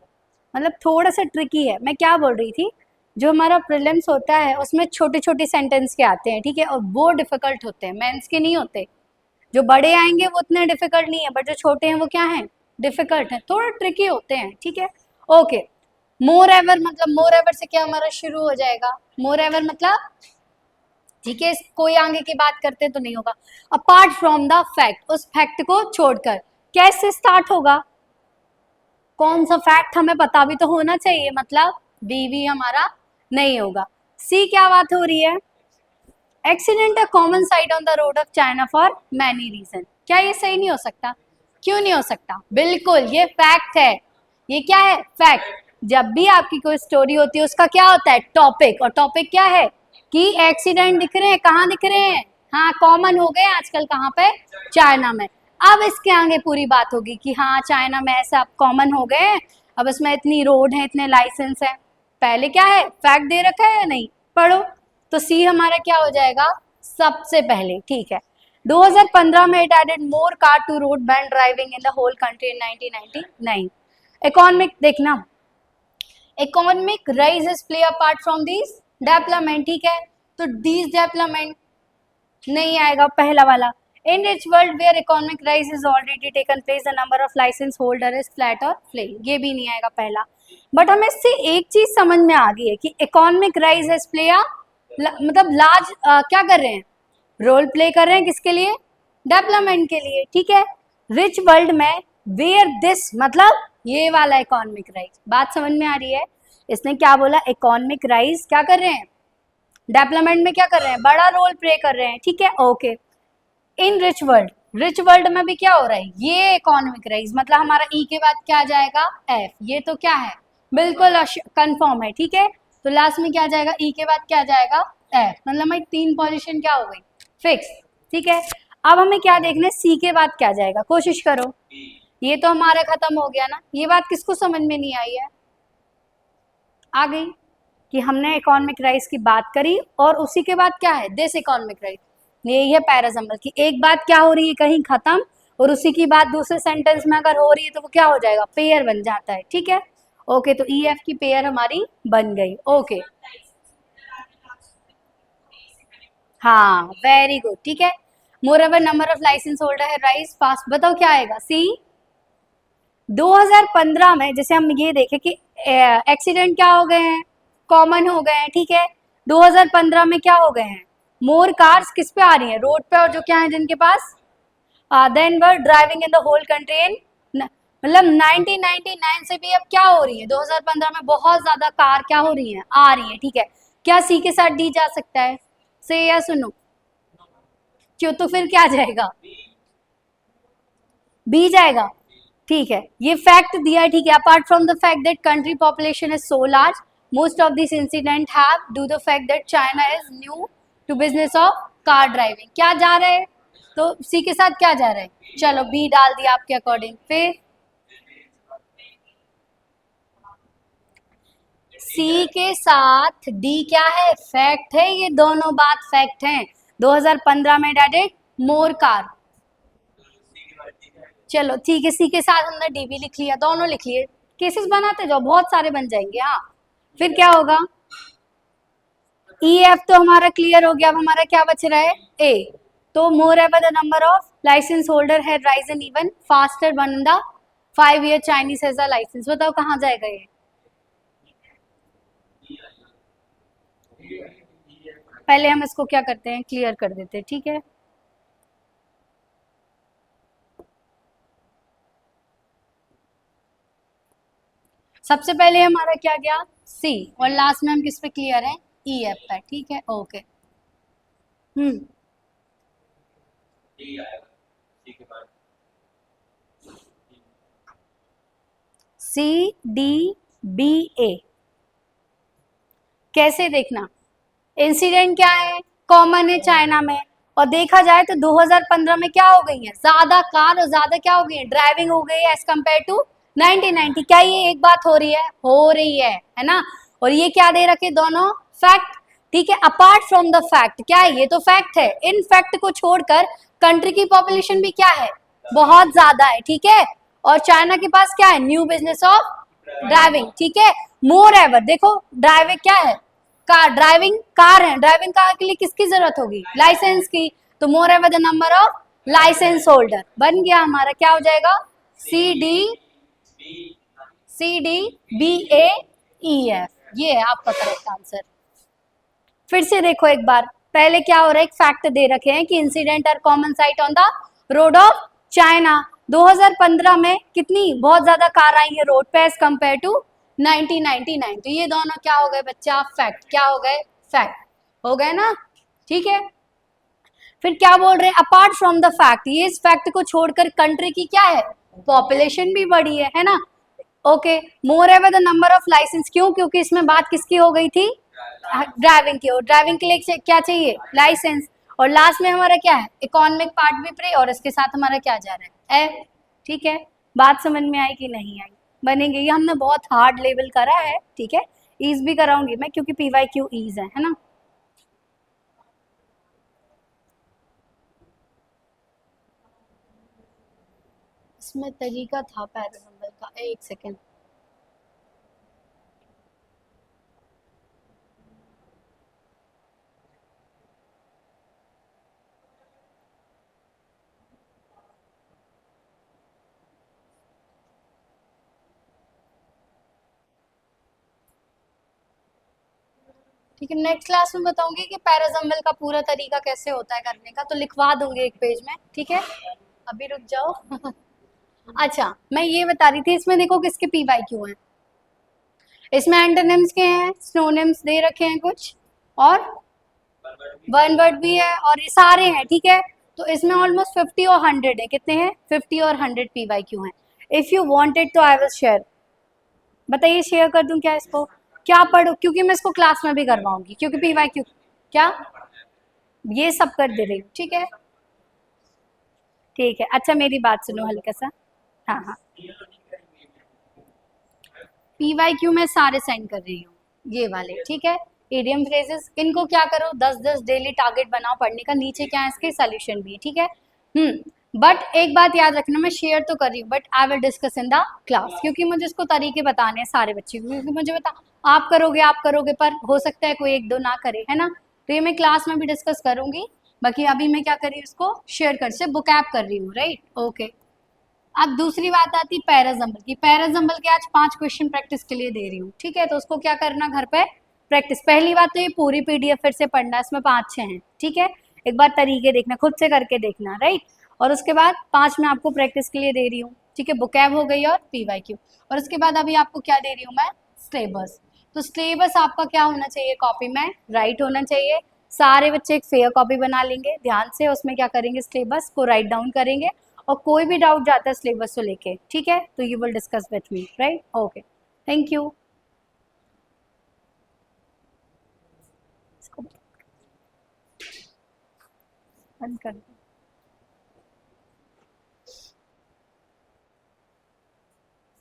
मतलब थोड़ा सा ट्रिकी है। मैं क्या बोल रही थी, जो हमारा प्रीलिम्स होता है उसमें छोटे छोटे सेंटेंस के आते हैं, ठीक है, और वो डिफिकल्ट होते हैं, मेंस के नहीं होते। जो बड़े आएंगे वो उतने डिफिकल्ट नहीं है, बट जो छोटे हैं वो क्या है, डिफिकल्ट है, थोड़ा ट्रिकी होते हैं, ठीक है, ओके। मोर एवर मतलब मोर एवर से क्या हमारा शुरू हो जाएगा, मोर एवर मतलब ठीक है, कोई आगे की बात करते तो नहीं होगा। अपार्ट फ्रॉम द फैक्ट, उस फैक्ट को छोड़कर, कैसे स्टार्ट होगा, कौन सा फैक्ट हमें पता भी तो होना चाहिए, मतलब बीवी हमारा नहीं होगा। सी क्या बात हो रही है, accident a common sight on the road of China for many reason, क्या ये सही नहीं हो सकता, क्यों नहीं हो सकता, बिल्कुल ये फैक्ट है, ये क्या है फैक्ट। जब भी आपकी कोई स्टोरी होती है उसका क्या होता है टॉपिक, और टॉपिक क्या है कि एक्सीडेंट दिख रहे हैं, कहाँ दिख रहे हैं, हाँ कॉमन हो गए आजकल, कहाँ पे, चाइना में। अब इसके आगे पूरी बात होगी कि हाँ चाइना में ऐसा अब कॉमन हो गए हैं, अब इसमें इतनी रोड है, इतने लाइसेंस है। पहले क्या है फैक्ट दे रखा है या नहीं, पढ़ो। तो सी हमारा क्या हो जाएगा सबसे पहले, ठीक है। 2015 में it added more car to road ban driving in the whole country in 1999। Economic देखना, economic rise is play apart from this development, ठीक है, तो दिस डेवलपमेंट नहीं आएगा पहला वाला। In rich world where economic rise is already taken place the number of licence holder is flat और flame, ये भी नहीं आएगा पहला। बट हमें इससे एक चीज समझ में आ गई है कि इकोनॉमिक राइज इज प्ले मतलब लार्ज क्या कर रहे हैं, रोल प्ले कर रहे हैं किसके लिए, डेवलपमेंट के लिए, ठीक है। रिच वर्ल्ड में वेयर दिस मतलब ये वाला इकोनॉमिक राइज, बात समझ में आ रही है। इसने क्या बोला, इकोनॉमिक राइज क्या कर रहे हैं, डेवलपमेंट में क्या कर रहे हैं, बड़ा रोल प्ले कर रहे हैं, ठीक है ओके। इन रिच वर्ल्ड, रिच वर्ल्ड में भी क्या हो रहा है, ये इकोनॉमिक राइज मतलब हमारा ई के बाद क्या आ जाएगा एफ, ये तो क्या है बिल्कुल कंफर्म है, ठीक है। तो लास्ट में क्या आ जाएगा, ई के बाद क्या आ जाएगा एफ, मतलब हमारी तीन पोजीशन क्या हो गई फिक्स, ठीक है। अब हमें क्या देखना है, सी के बाद क्या जाएगा, कोशिश करो। ये तो हमारा खत्म हो गया ना, ये बात किसको समझ में नहीं आई है, आ गई कि हमने इकोनॉमिक राइज की बात करी और उसी के बाद क्या है दिस इकोनॉमिक राइज, यही है पैराजम्बल की एक बात क्या हो रही है कहीं खत्म और उसी की बात दूसरे सेंटेंस में अगर हो रही है तो वो क्या हो जाएगा पेयर बन जाता है, ठीक है ओके। तो ई एफ की पेयर हमारी बन गई, ओके हाँ वेरी गुड, ठीक है। Moreover number of licence holder है राइज फास्ट, बताओ क्या आएगा सी। 2015 में जैसे हम ये देखें कि एक्सीडेंट क्या हो गए हैं, कॉमन हो गए हैं, ठीक है। 2015 में क्या हो गए हैं, मोर कार्स किस पे आ रही हैं, रोड पे, और जो क्या है जिनके पास than were driving in the whole country in, मतलब 1999 से भी अब क्या हो रही है, 2015 में बहुत ज्यादा कार क्या हो रही है आ रही है, ठीक है। क्या सी के साथ डी जा सकता है, से या सुनो, क्यों, तो फिर क्या जाएगा बी जाएगा, ठीक है। ये फैक्ट दिया है, ठीक है। Apart from the fact that country population is so large, most of this incident have do the fact that China is new to business of car driving, क्या जा रहे हैं, तो सी के साथ क्या जा रहे हैं, चलो बी डाल दिया आपके अकॉर्डिंग। फिर सी के साथ डी क्या है फैक्ट है, ये दोनों बात फैक्ट हैं। 2015 में डेडेड मोर कार, चलो ठीक है, सी के साथ हमने डी भी लिख लिया, दोनों लिख लिए, केसेस बनाते जाओ बहुत सारे बन जाएंगे। हाँ फिर क्या होगा, ई एफ तो हमारा क्लियर हो गया, अब हमारा क्या बच रहा है ए। तो मोर ever the number of licence holder है risen even faster one the 5 year Chinese has a licence, बताओ कहाँ जाएगा ये, पहले हम इसको क्या करते हैं क्लियर कर देते हैं, ठीक है। सबसे पहले हमारा क्या गया सी, और लास्ट में हम किस पे क्लियर है ई एफ पे, ठीक है ओके। हम्म सी डी बी ए, कैसे देखना, इंसिडेंट क्या है कॉमन है चाइना में, और देखा जाए तो 2015 में क्या हो गई है ज्यादा कार और ज्यादा क्या हो गई है ड्राइविंग हो गई है एज कम्पेयर टू 1990, क्या ये एक बात हो रही है, हो रही है ना। और ये क्या दे रखे दोनों फैक्ट, ठीक है। अपार्ट फ्रॉम द फैक्ट क्या है, ये तो फैक्ट है, इन फैक्ट को छोड़कर कंट्री की पॉपुलेशन भी क्या है बहुत ज्यादा है, ठीक है। और चाइना के पास क्या है न्यू बिजनेस ऑफ ड्राइविंग, ठीक है। मोर एवर देखो ड्राइविंग क्या है, कार ड्राइविंग कार है, ड्राइविंग कार के लिए किसकी जरूरत होगी लाइसेंस की, तो मोर ever the number of licence holder बन गया हमारा, क्या हो जाएगा C D B A EF, ये है आपका करेक्ट आंसर। फिर से देखो एक बार, पहले क्या हो रहा है, एक फैक्ट दे रखे हैं कि incident are common sight on the road of China. 2015 में कितनी बहुत ज्यादा कार आई है रोड पे एज कंपेयर टू 1999। तो ये दोनों क्या हो गए बच्चा, फैक्ट, क्या हो गए, फैक्ट हो गए ना, ठीक है। फिर क्या बोल रहे हैं, अपार्ट फ्रॉम द फैक्ट, ये इस फैक्ट को छोड़कर कंट्री की क्या है, पॉपुलेशन भी बढ़ी है ना। Okay, more ever the number of license, क्यों, क्योंकि इसमें बात किसकी हो गई थी, ड्राइविंग की। और ड्राइविंग के लिए क्या चाहिए, लाइसेंस। और लास्ट में हमारा क्या है, इकोनॉमिक पार्ट भी प्ले, और इसके साथ हमारा क्या जा रहा है, ठीक है। बात समझ में आई कि नहीं आई, बनेंगे, ये हमने बहुत हार्ड लेवल करा है, ठीक है। ईज भी कराऊंगी मैं, क्योंकि PYQ ईज है ना। इसमें तरीका था पैरानंबर का, एक सेकेंड। ठीक है, नेक्स्ट क्लास में बताऊंगी कि पैराजम्बल का पूरा तरीका कैसे होता है करने का, तो लिखवा दूंगी एक पेज में, ठीक है। अभी रुक जाओ। अच्छा, मैं ये बता रही थी, इसमें देखो किसके PYQ हैं। इसमें एंटोनिम्स के हैं, सिनोनिम्स दे रखे हैं कुछ, और वन वर्ड भी है, और ये सारे हैं, ठीक है। तो इसमें ऑलमोस्ट 50 और 100 है, कितने हैं, 50 और 100 PYQ हैं। इफ यू वांटेड तो आई विल शेयर, बताइए शेयर कर दूं क्या इसको, क्या पढ़ो, क्योंकि मैं इसको क्लास में भी करवाऊंगी, क्योंकि PYQ क्या, ये सब कर दे रही हूँ, ठीक है। ठीक है, अच्छा मेरी बात सुनो हल्का सा। हाँ हाँ, PYQ में सारे सेंड कर रही हूँ, ये वाले, ठीक है। इडियम फ्रेजेस, इनको क्या करो, 10-10 डेली टारगेट बनाओ पढ़ने का, नीचे क्या है इसके सोल्यूशन भी, ठीक है। बट एक बात याद रखना, मैं शेयर तो कर रही हूँ, but I will discuss in the class, क्योंकि मुझे इसको तरीके बताने हैं सारे बच्चे को, क्योंकि मुझे बता, आप करोगे पर हो सकता है कोई एक दो ना करे, है ना। तो ये मैं क्लास में भी डिस्कस करूंगी। बाकी अभी मैं क्या कर रही हूँ, इसको शेयर कर से बुक ऐप कर रही हूँ, राइट, ओके। अब दूसरी बात आती पैराजम्बल की। पैराजम्बल के आज 5 क्वेश्चन प्रैक्टिस के लिए दे रही हूँ, ठीक है। तो उसको क्या करना, घर पे प्रैक्टिस। पहली बात तो ये पूरी PDF फिर से पढ़ना, इसमें 5-6 हैं, ठीक है। एक बार तरीके देखना, खुद से करके देखना, राइट। और उसके बाद 5 मैं आपको प्रैक्टिस के लिए दे रही हूँ, ठीक है। बुकैब हो गई और PYQ। और उसके बाद अभी आपको क्या दे रही हूँ मैं, सिलेबस। तो सिलेबस आपका क्या होना चाहिए, कॉपी में राइट होना चाहिए। सारे बच्चे एक फेयर कॉपी बना लेंगे ध्यान से, उसमें क्या करेंगे, सिलेबस को राइट डाउन करेंगे। और कोई भी डाउट जाता है सिलेबस को लेके, ठीक है, तो you will discuss with me, right, okay, thank you. बंद कर